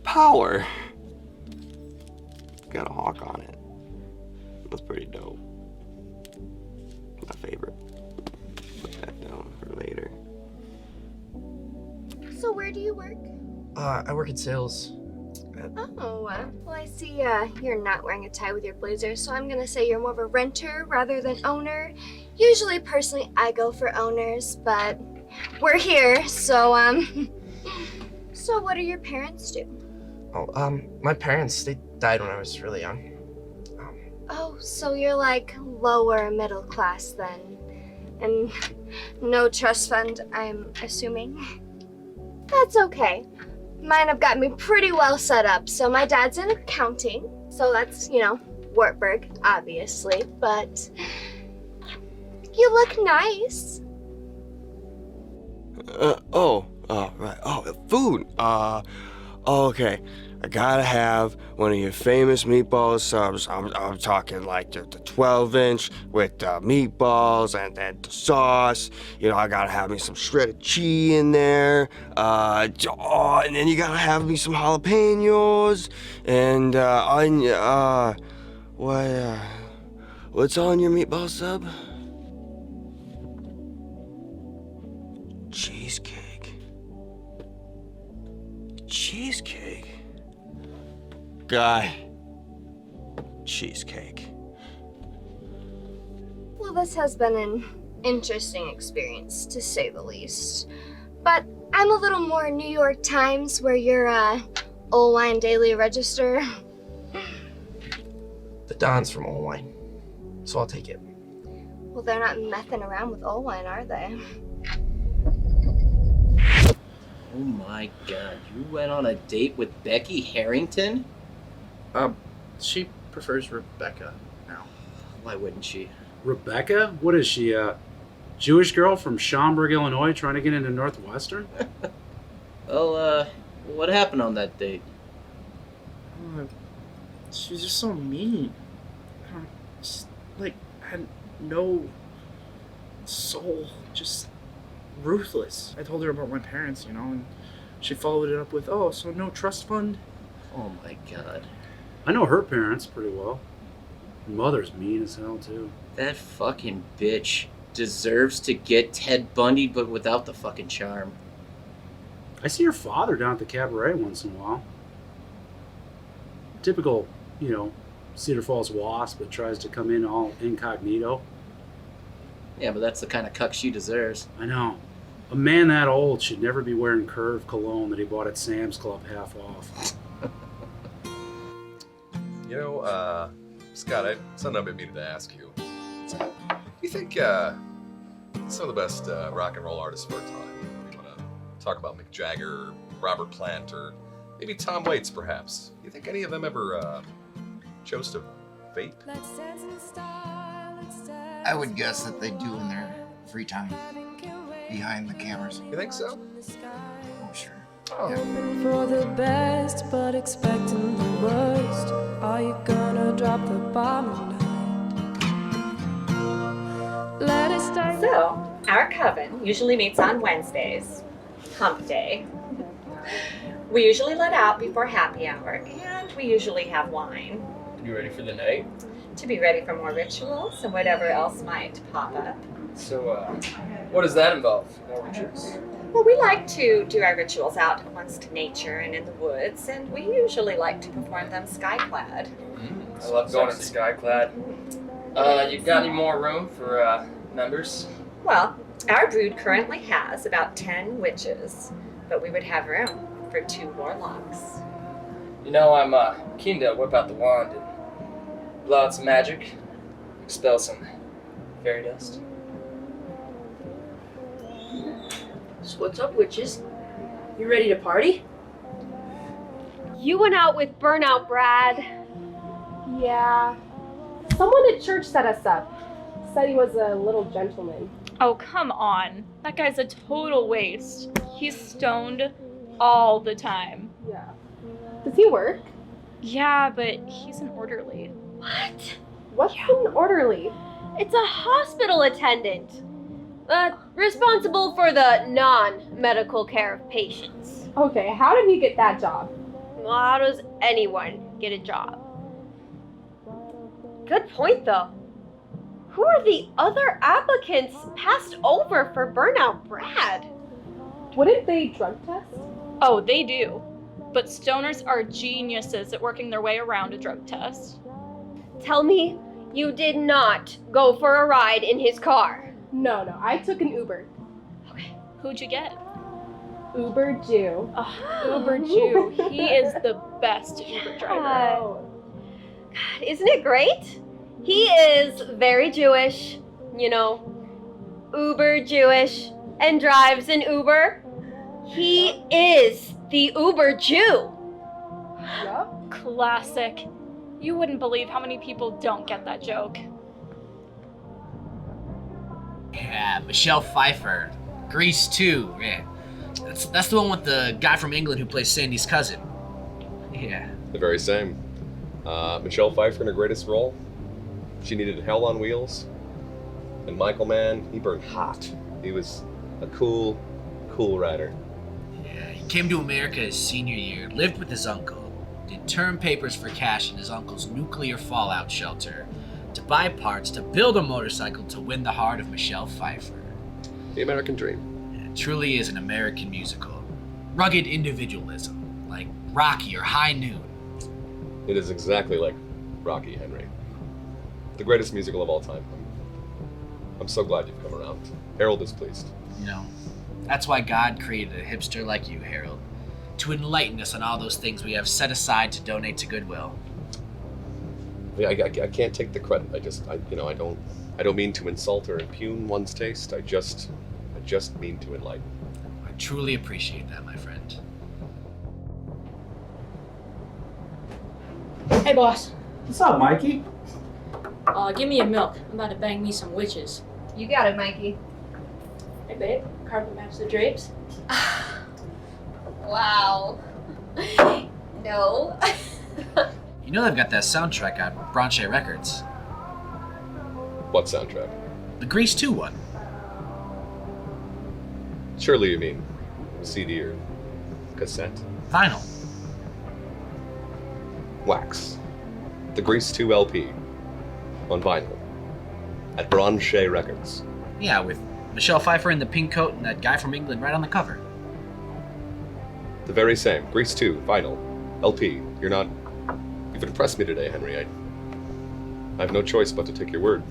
F: Power. Got a hawk on it. That's pretty dope. My favorite. Put that down for later.
K: So, where do you work?
R: I work in sales.
K: Oh, well, I see you're not wearing a tie with your blazer, so I'm gonna say you're more of a renter rather than owner. Usually, personally, I go for owners, but we're here, so, so what do your parents do?
R: Oh, my parents, they died when I was really young.
K: Oh, so you're like lower middle class then, and no trust fund, I'm assuming? That's okay. Mine have got me pretty well set up. So my dad's in accounting, so that's, Wartburg, obviously, but you look nice.
F: Right. Oh, food. Okay. I gotta have one of your famous meatball subs. I'm talking like the 12-inch with the meatballs and the sauce. I gotta have me some shredded cheese in there. And then you gotta have me some jalapenos and onion. What's on your meatball sub? Cheesecake. Guy. Cheesecake.
K: Well, this has been an interesting experience, to say the least. But I'm a little more New York Times, where you're Old Wine Daily Register.
R: The Don's from Old Wine, so I'll take it.
K: Well, they're not messing around with Old Wine, are they?
M: Oh my god, you went on a date with Becky Harrington?
B: She prefers Rebecca now.
M: Why wouldn't she?
C: Rebecca? What is she, a Jewish girl from Schaumburg, Illinois, trying to get into Northwestern?
M: Well, what happened on that date?
B: She was just so mean. Had no soul. Just ruthless. I told her about my parents, and she followed it up with, oh, so no trust fund?
M: Oh my god.
C: I know her parents pretty well. Her mother's mean as hell, too.
M: That fucking bitch deserves to get Ted Bundy, but without the fucking charm.
C: I see her father down at the cabaret once in a while. Typical, Cedar Falls wasp that tries to come in all incognito.
M: Yeah, but that's the kind of cuck she deserves.
C: I know. A man that old should never be wearing Curve cologne that he bought at Sam's Club half off.
N: Scott, something I've been meaning to ask you. Do you think some of the best rock and roll artists of our time, you want to talk about Mick Jagger, or Robert Plant, or maybe Tom Waits, perhaps? Do you think any of them ever chose to vape?
O: I would guess that they do in their free time, behind the cameras.
N: You think so?
O: Oh, sure.
W: Hoping for the best, but expecting the worst. Are you gonna drop the bomb tonight? Let us start.
Y: So, our coven usually meets on Wednesdays, hump day.
D: We usually let out before happy hour, and we usually have wine.
M: You ready for the night?
D: To be ready for more rituals and whatever else might pop up.
M: So, what does that involve? More rituals?
D: Well, we like to do our rituals out amongst nature and in the woods, and we usually like to perform them skyclad.
M: I love going in skyclad. You got any more room for members?
D: Well, our brood currently has about 10 witches, but we would have room for 2 warlocks.
M: You know, I'm keen to whip out the wand and blow out some magic, expel some fairy dust.
E: So what's up, witches? You ready to party?
V: You went out with Burnout Brad.
A: Yeah. Someone at church set us up. Said he was a little gentleman.
U: Oh, come on. That guy's a total waste. He's stoned all the time.
A: Yeah. Does he work?
U: Yeah, but he's an orderly.
V: What?
A: What's an orderly?
V: It's a hospital attendant. Responsible for the non-medical care of patients.
A: Okay, how did he get that job?
V: Well, how does anyone get a job? Good point, though. Who are the other applicants passed over for Burnout Brad?
A: Wouldn't they drug test?
U: Oh, they do. But stoners are geniuses at working their way around a drug test.
V: Tell me you did not go for a ride in his car.
A: No, I took an Uber.
U: Okay. Who'd you get?
A: Uber Jew.
U: Uber Jew. He is the best Uber driver.
V: God, isn't it great? He is very Jewish, you know, Uber Jewish, and drives an Uber. He is the Uber Jew.
A: Yup.
U: Classic. You wouldn't believe how many people don't get that joke.
S: Yeah, Michelle Pfeiffer. Grease 2, yeah. That's the one with the guy from England who plays Sandy's cousin. Yeah.
N: The very same. Michelle Pfeiffer in her greatest role. She needed hell on wheels. And Michael, man, he burned hot. He was a cool rider.
S: Yeah, he came to America his senior year, lived with his uncle, did term papers for cash in his uncle's nuclear fallout shelter, to buy parts to build a motorcycle to win the heart of Michelle Pfeiffer.
N: The American dream.
S: It truly is an American musical. Rugged individualism, like Rocky or High Noon.
N: It is exactly like Rocky, Henry. The greatest musical of all time. I'm so glad you've come around. Harold is pleased.
S: You know, that's why God created a hipster like you, Harold. To enlighten us on all those things we have set aside to donate to Goodwill.
N: I can't take the credit. I don't mean to insult or impugn one's taste. I just mean to enlighten.
S: I truly appreciate that, my friend.
E: Hey, boss.
X: What's up, Mikey?
E: Give me a milk. I'm about to bang me some witches.
V: You got it, Mikey.
E: Hey, babe. Carpet match the drapes?
V: Wow. No.
S: You know they've got that soundtrack on Branche Records.
N: What soundtrack?
S: The Grease 2 one.
N: Surely you mean CD or cassette?
S: Vinyl.
N: Wax. The Grease 2 LP. On vinyl. At Branche Records.
S: Yeah, with Michelle Pfeiffer in the pink coat and that guy from England right on the cover.
N: The very same. Grease 2, vinyl, LP. You've impressed me today, Henry. I have no choice but to take your word.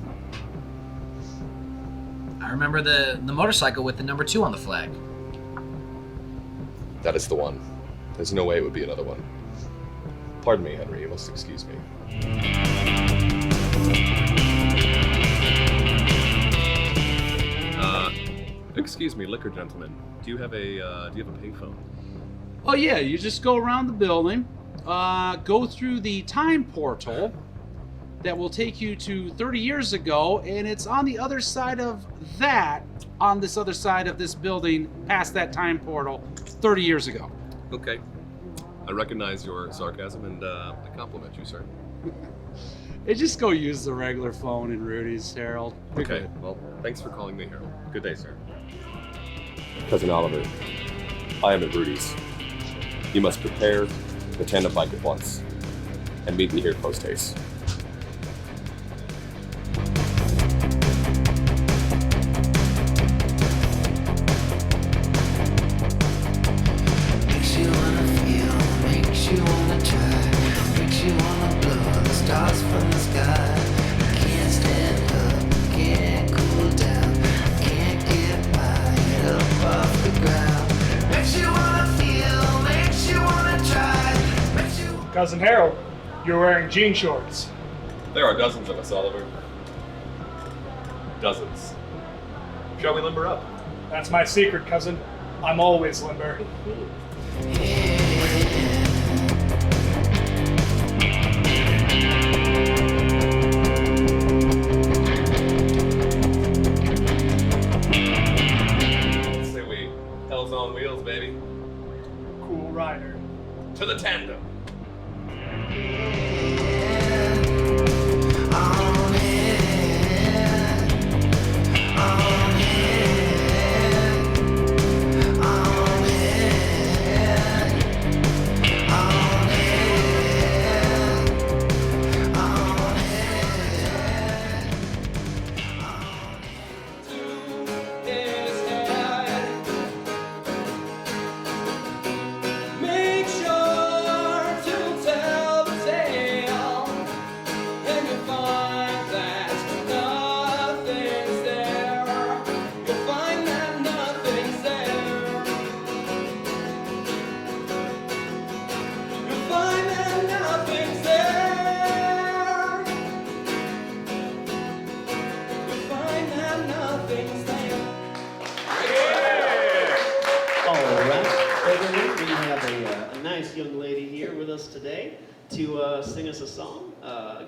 S: I remember the motorcycle with the number 2 on the flag.
N: That is the one. There's no way it would be another one. Pardon me, Henry. You must excuse me. Excuse me, liquor gentleman. Do you have a payphone?
C: Oh yeah, you just go around the building, go through the time portal that will take you to 30 years ago, and it's on the other side of that, on this other side of this building, past that time portal, 30 years ago.
N: Okay. I recognize your sarcasm and I compliment you, sir.
C: Hey, just go use the regular phone in Rudy's, Harold. You're
N: Okay,
C: good.
N: well, thanks for calling me, Harold. Good day, sir. Cousin Oliver, I am at Rudy's. You must prepare the tandem bike at once, and meet me here post haste.
T: Makes you wanna feel, makes you wanna try, makes you wanna blow the stars from the sky. Can't stand up, can't cool down, can't get my head up off the ground. Makes you wanna feel, makes you wanna try, makes you.
G: Cousin Harold, you're wearing jean shorts.
N: There are dozens of us, Oliver. Dozens. Shall we limber up?
G: That's my secret, cousin. I'm always limber.
N: Let's say we hell's on wheels, baby.
G: Cool rider.
N: To the tandem.
T: Make sure to tell the tale, and you'll find that nothing's there. You'll find that nothing's there. You'll find that nothing's there. You'll find that nothing's there.
P: All right, everyone, we have a nice young lady here with us today to sing us a song.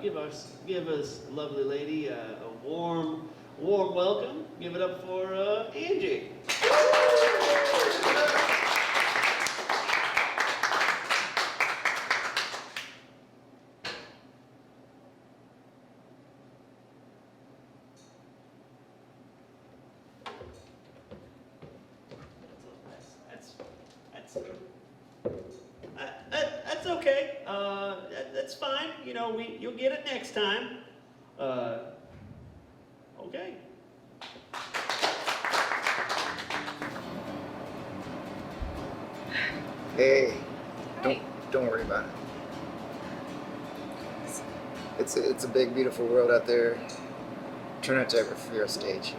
P: Give us, lovely lady, a warm welcome. Give it up for Angie. That's okay. That's fine. You know, you'll get it next time. Okay.
O: Hey, don't worry about it. It's a big, beautiful world out there. Try not to ever fear a stage.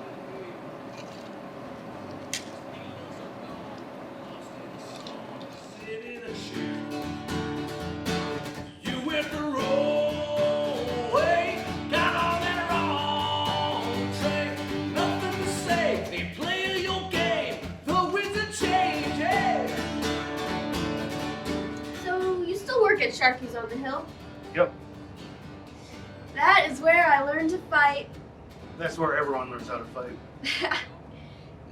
T: You went the wrong way, got on that wrong train. Nothing to say, they play your game. The winds are changing.
K: So, you still work at Sharky's on the Hill?
G: Yep,
K: That is where I learned to fight.
G: that's where everyone learns how to fight.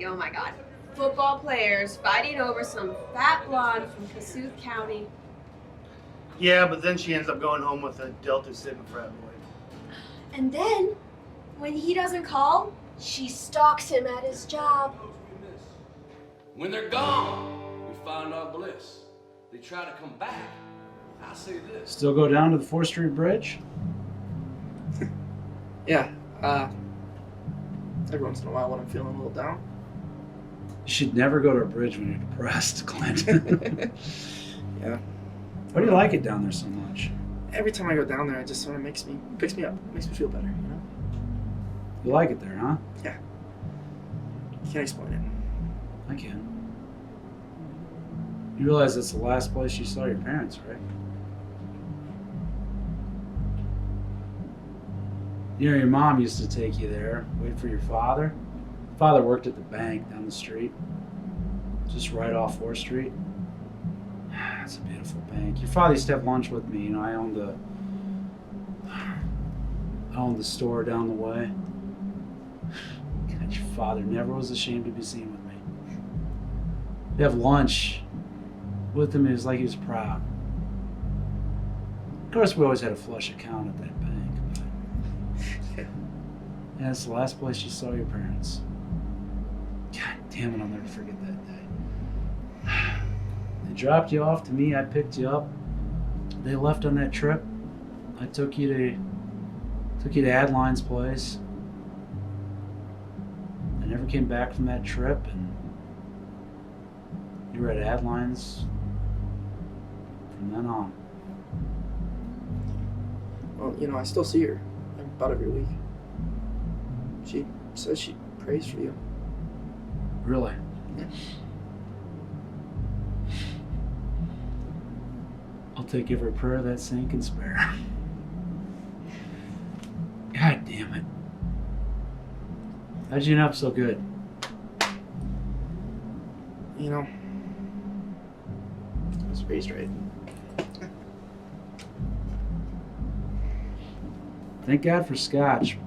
K: Oh my god. Football players fighting over some fat blonde from Kasuth County.
G: Yeah, but then she ends up going home with a Delta Sigma frat boy.
K: And then, when he doesn't call, she stalks him at his job.
S: When they're gone, we find our bliss. They try to come back. I say this.
H: Still go down to the 4th Street Bridge?
B: Yeah, every once in a while when I'm feeling a little down.
H: You should never go to a bridge when you're depressed, Clint.
B: Yeah.
H: Why do you like it down there so much?
B: Every time I go down there, it just sort of picks me up, makes me feel better, you know?
H: You like it there, huh?
B: Yeah. Can't explain it.
H: I can. You realize it's the last place you saw your parents, right? You know, your mom used to take you there, wait for your father. Father worked at the bank down the street, just right off 4th Street. It's a beautiful bank. Your father used to have lunch with me. You know, I owned the store down the way. God, your father never was ashamed to be seen with me. You have lunch with him, it was like he was proud. Of course, we always had a flush account at that bank. But yeah, it's the last place you saw your parents. God damn it, I'll never forget that day. They I dropped you off to me, I picked you up. They left on that trip. I took you to Adeline's place. I never came back from that trip, and you were at Adeline's from then on.
R: Well, you know, I still see her about every week. She says she prays for you.
H: Really?
R: Yeah.
H: I'll take every prayer that saint can spare. God damn it. How'd you end up so good?
R: You know, I was raised right.
H: Thank God for scotch.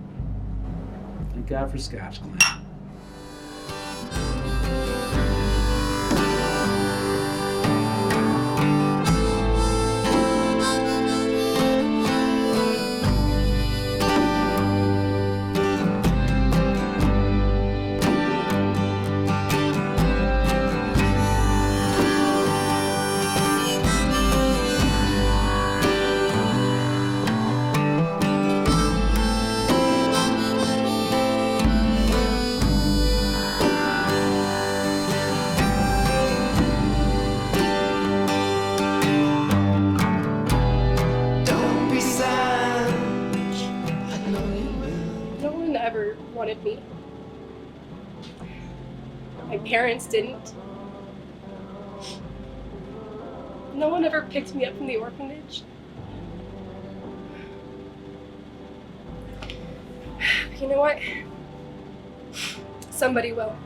H: Thank God for scotch, Clint.
T: Don't be sad. I know you will.
A: No one ever wanted me. My parents didn't. No one ever picked me up from the orphanage. But you know what? Somebody will.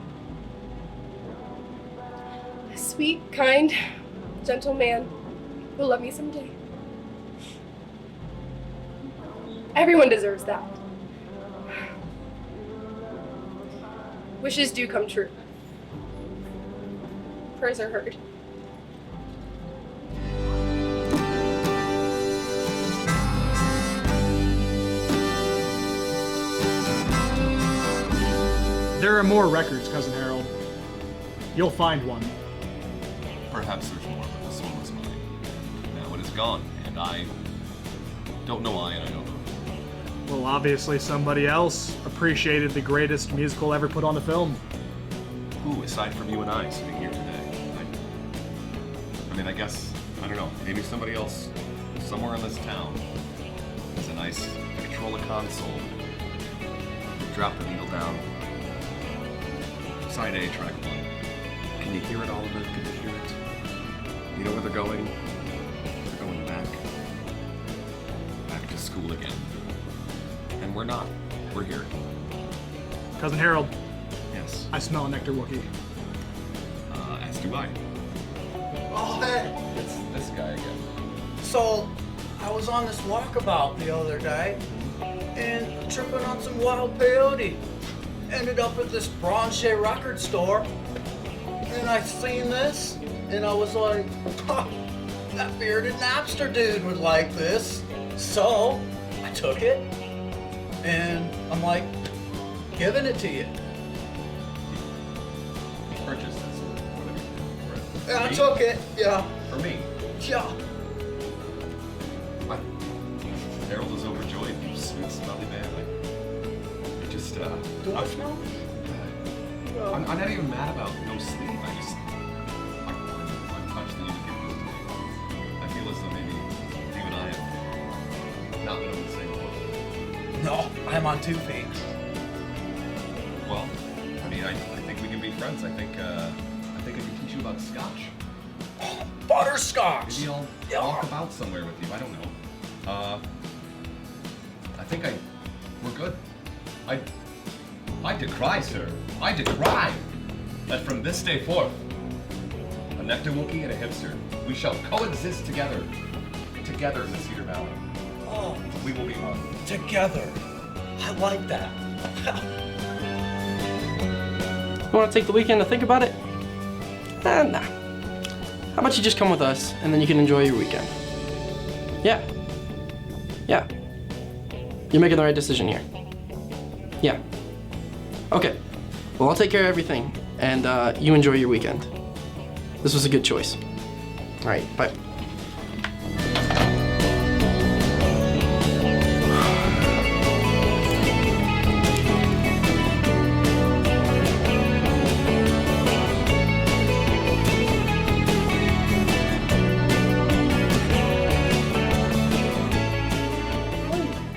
A: A sweet, kind, gentle man who'll love me someday. Everyone deserves that. Wishes do come true. Prayers are heard.
I: There are more records, Cousin Harold. You'll find one.
N: Perhaps there's more, but this one was mine. Now it is gone, and I don't know why, and I don't know.
I: Well, obviously somebody else appreciated the greatest musical ever put on the film.
N: Who, aside from you and I, sitting here today? I mean, I guess, I don't know, maybe somebody else somewhere in this town has a nice Victrola console. Drop the needle down. Side A, track 1. Can you hear it, Oliver? Can you hear it? You know where they're going? They're going back. Back to school again. And we're not. We're here.
I: Cousin Harold.
N: Yes.
I: I smell a nectar Wookiee.
N: As do I.
J: Oh, hey.
N: It's this guy again.
J: So, I was on this walkabout the other day and tripping on some wild peyote. Ended up at this Bronze record store and I seen this and I was like, huh, that bearded Napster dude would like this. So, I took it and I'm like, giving it to you.
N: Purchase this. Whatever you do.
J: And I took it, yeah.
N: For me.
J: Yeah.
N: Harold is overjoyed. You sweet, smelly man. I just,
J: Do I smell?
N: I'm not even mad about no sleep. I'm touched that you give it to me. I feel as though maybe you and I have not been on the same boat.
J: No, I'm on 2 feet.
N: Well, I mean, I think we can be friends. I think I can teach you about scotch.
J: Butterscotch!
N: Maybe I'll walk about somewhere with you. I don't know. I think we're good. I decry, sir. I decry that from this day forth, a Nectar Wookiee and a hipster, we shall coexist together in the Cedar Valley.
J: Oh,
N: we will be one.
J: Together. I like that.
L: You want to take the weekend to think about it? Nah. How about you just come with us, and then you can enjoy your weekend? Yeah. You're making the right decision here. Yeah. Okay. Well, I'll take care of everything, and you enjoy your weekend. This was a good choice.
R: All right, bye.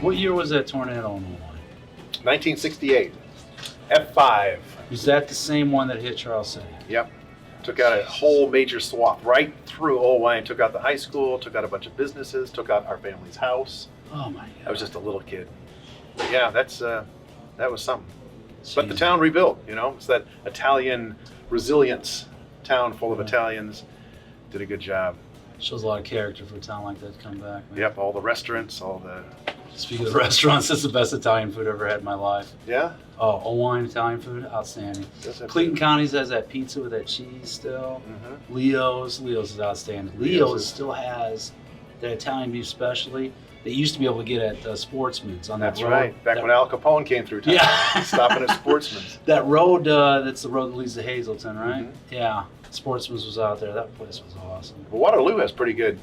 H: What year was that tornado in Hawaii?
F: 1968. F5.
H: Was that the same one that hit Charles City?
F: Yep. Took out a whole major swath right through Hawaii. Took out the high school, took out a bunch of businesses, took out our family's house.
H: Oh my God.
F: I was just a little kid. But yeah, that was something. But the town rebuilt, you know. It's that Italian resilience town full of Italians. Did a good job.
H: Shows a lot of character for a town like that to come back. Man.
F: Yep, all the restaurants, all the...
H: Speaking of the restaurants, that's the best Italian food I've ever had in my life.
F: Yeah?
H: Oh, Hawaiian Italian food, outstanding. Clayton County's has that pizza with that cheese still. Leo's is outstanding. Leo's still has that Italian beef specialty that you used to be able to get at Sportsman's on that
F: That's
H: road.
F: right. Back when Al Capone came through town.
H: Yeah.
F: Stopping at Sportsman's.
H: That road, that's the road that leads to Hazleton, right? Yeah. Sportsman's was out there. That place was awesome.
F: Well, Waterloo has pretty good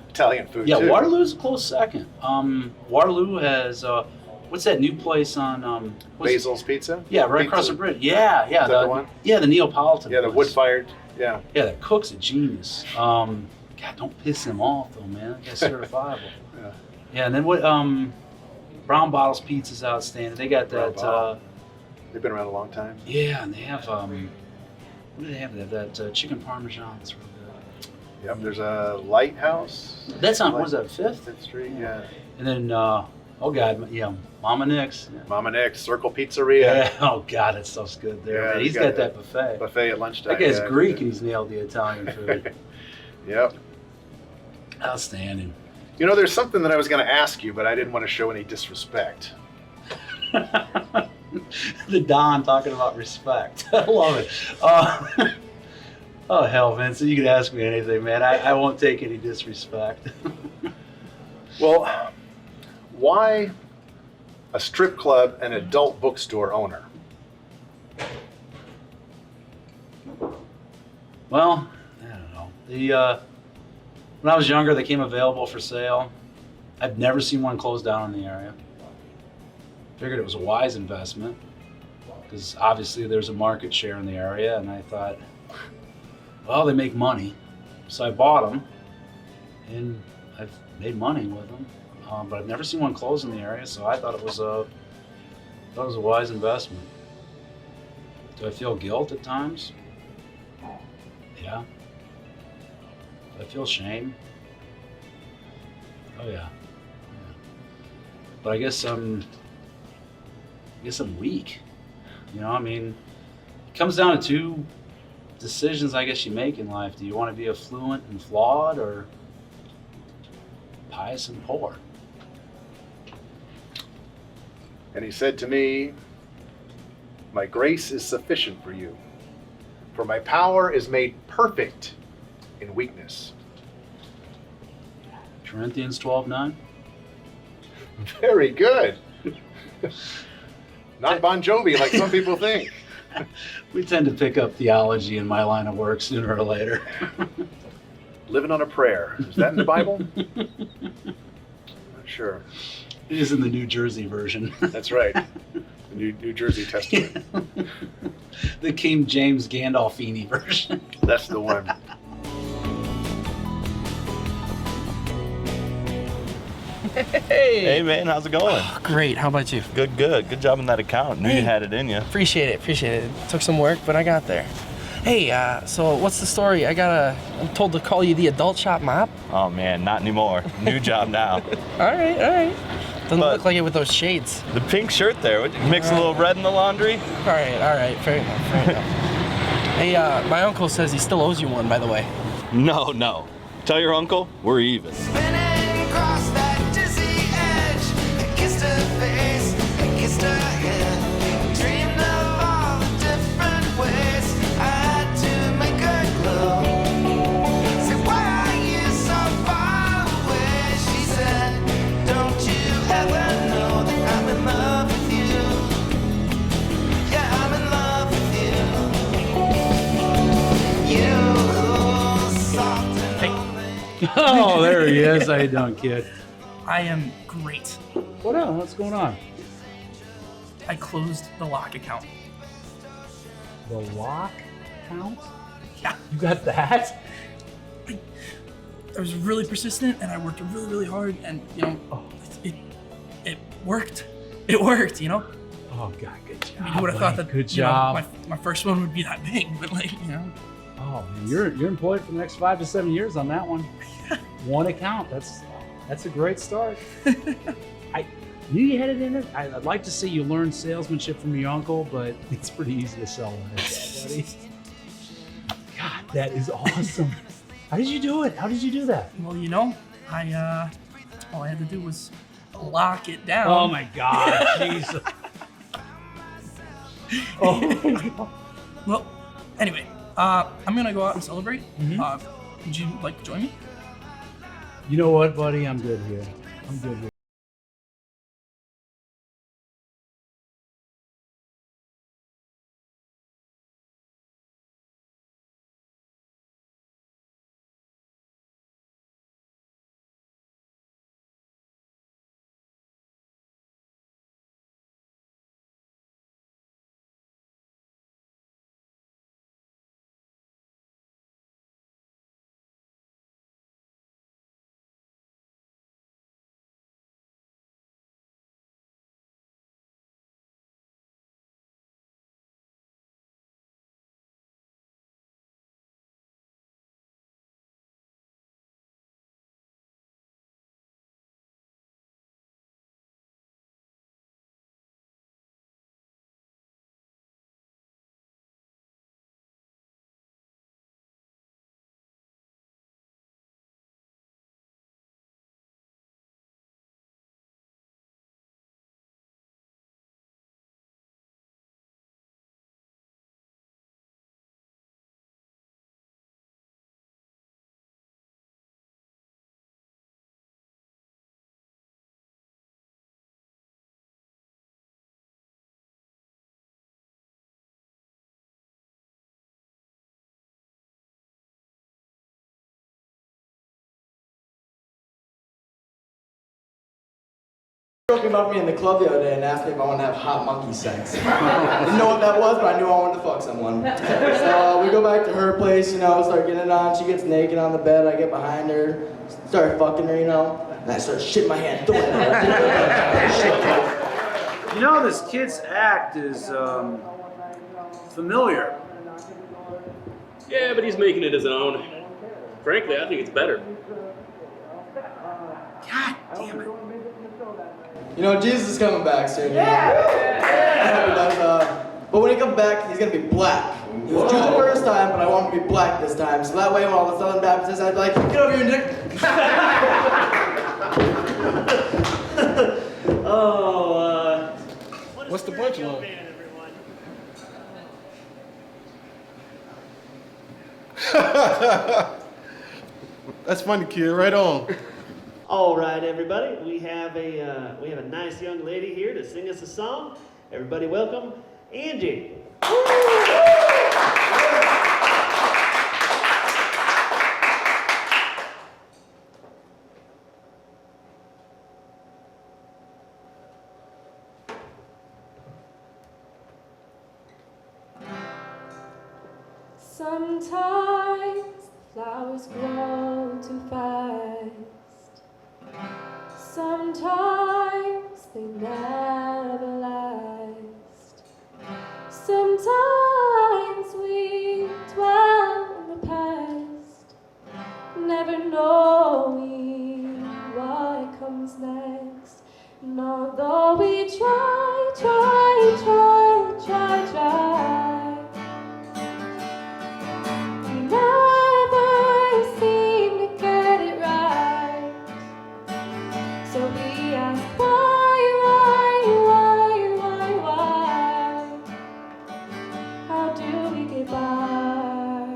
F: Italian food,
H: Yeah,
F: too.
H: Waterloo's a close second. Waterloo has, what's that new place on...
F: Basil's Pizza?
H: Yeah, right across the bridge. Yeah.
F: Is that the one?
H: Yeah, the Neapolitan.
F: Yeah, the wood-fired, yeah.
H: Yeah, the cook's a genius. God, don't piss him off, though, man. That guy's certifiable. Yeah, and then what, Brown Bottle's Pizza's outstanding. They got that,
F: They've been around a long time.
H: yeah, and they have, what do they have? They have that chicken parmesan. That's really good.
F: Yep, there's a Lighthouse.
H: That's on, what is that, 5th?
F: 5th Street, yeah.
H: And then, oh God, yeah, Mama Nick's. Yeah.
F: Mama Nick's, Circle Pizzeria.
H: Yeah, oh God, that stuff's good there.
F: Yeah,
H: man. He's got that buffet.
F: Buffet at lunchtime.
H: That guy's
F: yeah.
H: Greek and he's nailed the Italian food.
F: Yep.
H: Outstanding.
F: You know, there's something that I was going to ask you, but I didn't want to show any disrespect.
H: The Don talking about respect. I love it. Oh, hell, Vince, you can ask me anything, man. I won't take any disrespect.
F: Well, why a strip club and adult bookstore owner?
H: Well, I don't know. When I was younger, they came available for sale. I've never seen one close down in the area. Figured it was a wise investment because obviously there's a market share in the area, and I thought, well, they make money, so I bought them, and I've made money with them. But I've never seen one close in the area, so I thought it was a wise investment. Do I feel guilt at times? Yeah. Do I feel shame? Oh yeah. But I guess I'm weak. You know, I mean, it comes down to two decisions I guess you make in life. Do you want to be affluent and flawed, or pious and poor?
F: And he said to me, "My grace is sufficient for you, for my power is made perfect in weakness."
H: Corinthians 12:9.
F: Very good. Not Bon Jovi like some people think.
H: We tend to pick up theology in my line of work sooner or later.
F: Living on a prayer. Is that in the Bible? Not sure.
H: It is in the New Jersey version.
F: That's right. The New Jersey Testament.
H: The King James Gandolfini version.
F: That's the one.
Q: Hey man, how's it going?
L: Oh, great. How about you?
Q: Good. Good job on that account. Knew you had it in you.
L: Appreciate it. It took some work, but I got there. Hey, so what's the story? I'm told to call you the adult shop mop.
Q: Oh man, not anymore. New job now.
L: All right. Doesn't look like it with those shades.
Q: The pink shirt there. Would you mix a little red in the laundry?
L: All right. Fair enough. Hey, my uncle says he still owes you one, by the way.
Q: No. Tell your uncle we're even.
T: Soft
H: Oh, there he is. How you doing, kid?
D: I am great.
H: What up? What's going on?
D: I closed the lock account.
H: The lock account?
D: Yeah.
H: You got that?
D: I was really persistent and I worked really, really hard, and it worked. It worked, you know?
H: Oh God, good job.
D: I mean, who would have thought that?
H: Good
D: you know,
H: job.
D: my first one would be that big, but
H: Oh man, you're employed for the next 5 to 7 years on that one. One account. That's a great start. I knew you had it in it. I'd like to see you learn salesmanship from your uncle, but it's pretty easy to sell on that, buddy. God, that is awesome. How did you do it? How did you do that?
D: Well, you know, all I had to do was lock it down.
H: Oh my God, Jesus. Oh my God.
D: Well, anyway, I'm gonna go out and celebrate. Would you like to join me?
H: You know what, buddy? I'm good here. I'm good here.
M: Talking about me in the club the other day and asked me if I wanted to have hot monkey sex. Didn't know what that was, but I knew I wanted to fuck someone. So we go back to her place, start getting it on. She gets naked on the bed. I get behind her, start fucking her, and I start shitting my hand, throwing her.
C: You know, this kid's act is familiar.
W: Yeah, but he's making it his own. Frankly, I think it's better.
C: God damn it.
M: Jesus is coming back soon. But when he comes back, he's gonna be black. He was Jew the first time, but I want him to be black this time. So that way, when all the Southern Baptists, I'd be like, get over here, Nick.
L: What's the punchline?
X: That's funny, kid. Right on.
P: All right, everybody. We have a nice young lady here to sing us a song. Everybody, welcome Angie.
Y: Sometimes flowers grow too fast. Sometimes they never last. Sometimes we dwell in the past, never knowing what comes next. And although we try, never seem to get it right. So we ask why? How do we get by?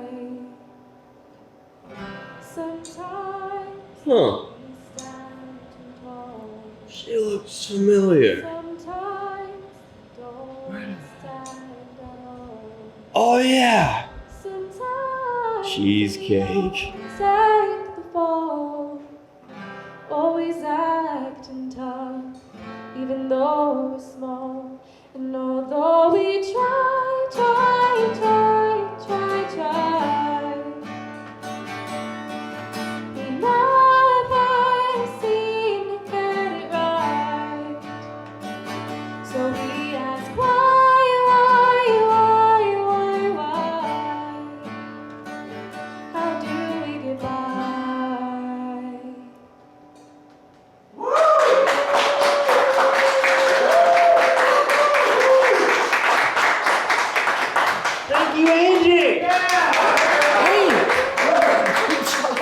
Y: Sometimes
Q: Huh.
Y: we stand too tall.
Q: She looks familiar.
Y: Sometimes don't stand at all.
Q: Oh yeah.
Y: Sometimes
Q: Cheesecake.
Y: take the fall. always acting tough, even though we're small. And although we try, we never seem to get it right. So we ask why? How do we get by?
P: Thank you, Angie.
L: Hey! Good job.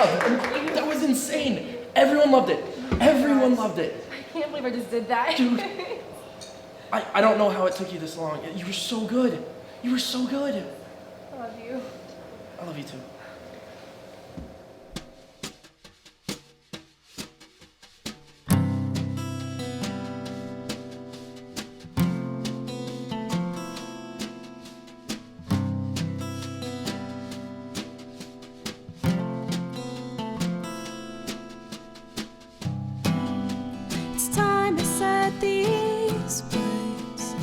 L: That was insane. Everyone loved it. Everyone loved it.
A: I can't believe I just did that.
L: Dude. I don't know how it took you this long. You were so good. You were so good.
A: I love you.
L: I love you too.
Y: It's time to set these words.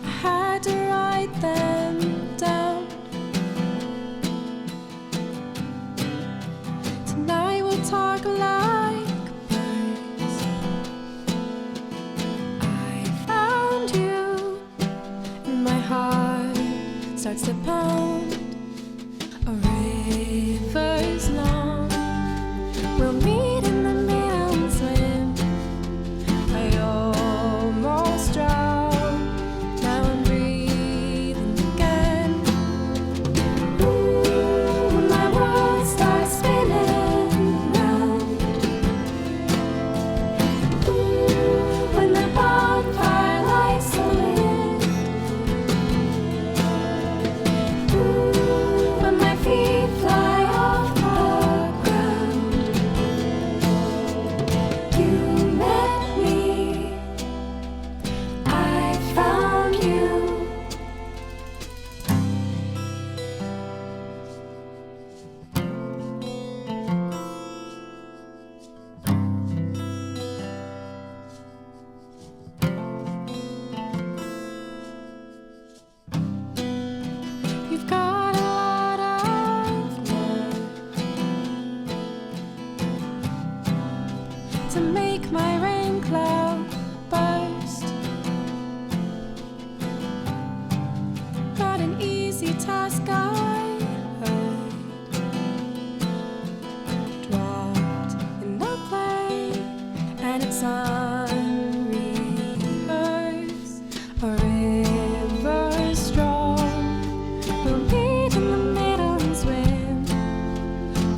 Y: I had to write them down. Tonight we'll talk like birds. I found you, and my heart starts to pound. A river's long. We'll meet in the middle and swim. I almost drowned. Now I'm breathing again. Ooh, my world starts spinning round. Ooh, when the bonfire lights the wind. Ooh, when my feet fly off the ground. You met me, I found you. You've got a lot of love to make my rain cloud burst. Not an easy task I heard. Dropped in the play, and it's unrehearsed. A river strong, we'll meet in the middle and swim.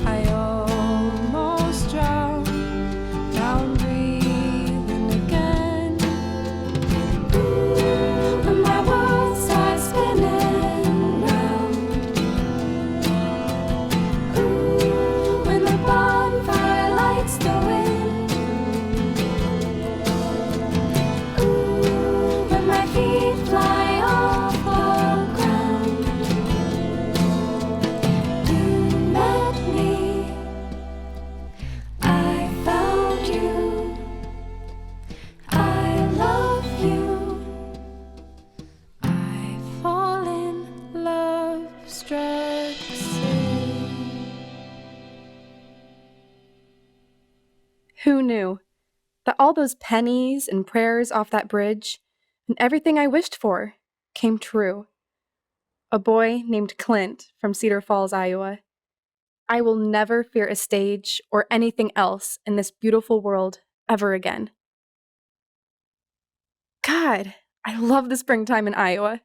Y: I almost drowned. Now I'm breathing again. Ooh, when my world starts spinning round. Ooh, when the bonfire lights the wind. Ooh, when my feet fly off the ground. You met me, I found you. I love you. I fall in love, struck silk.
A: Who knew that all those pennies and prayers off that bridge and everything I wished for came true? A boy named Clint from Cedar Falls, Iowa. I will never fear a stage or anything else in this beautiful world ever again. God, I love the springtime in Iowa.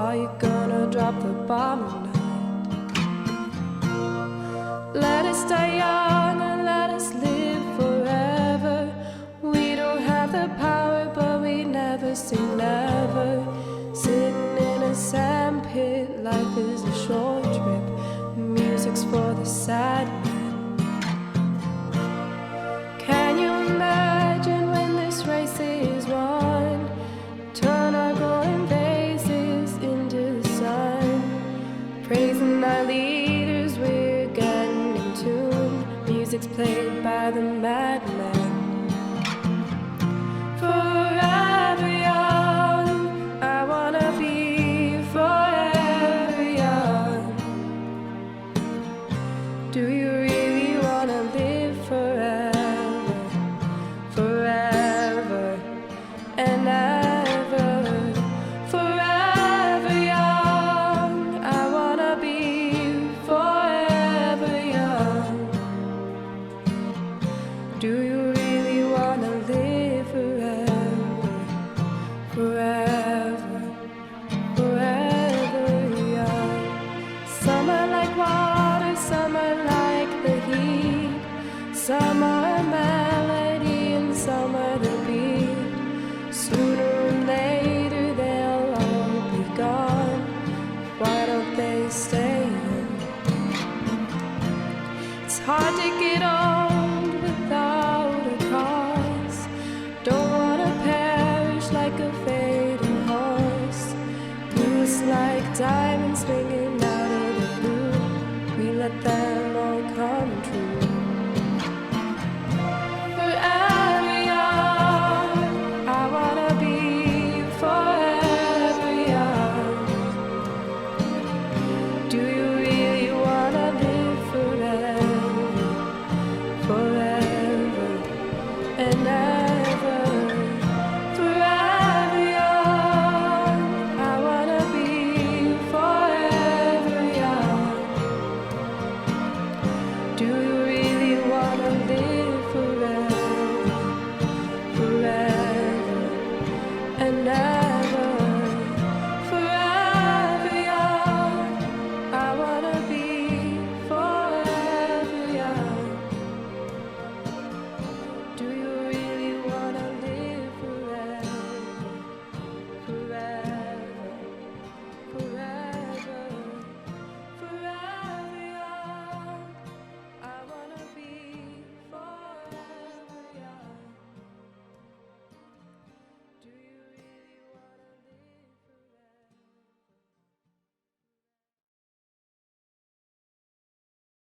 Y: Are you gonna drop the bomb or not? Let us stay young and let us live forever. We don't have the power, but we never say never.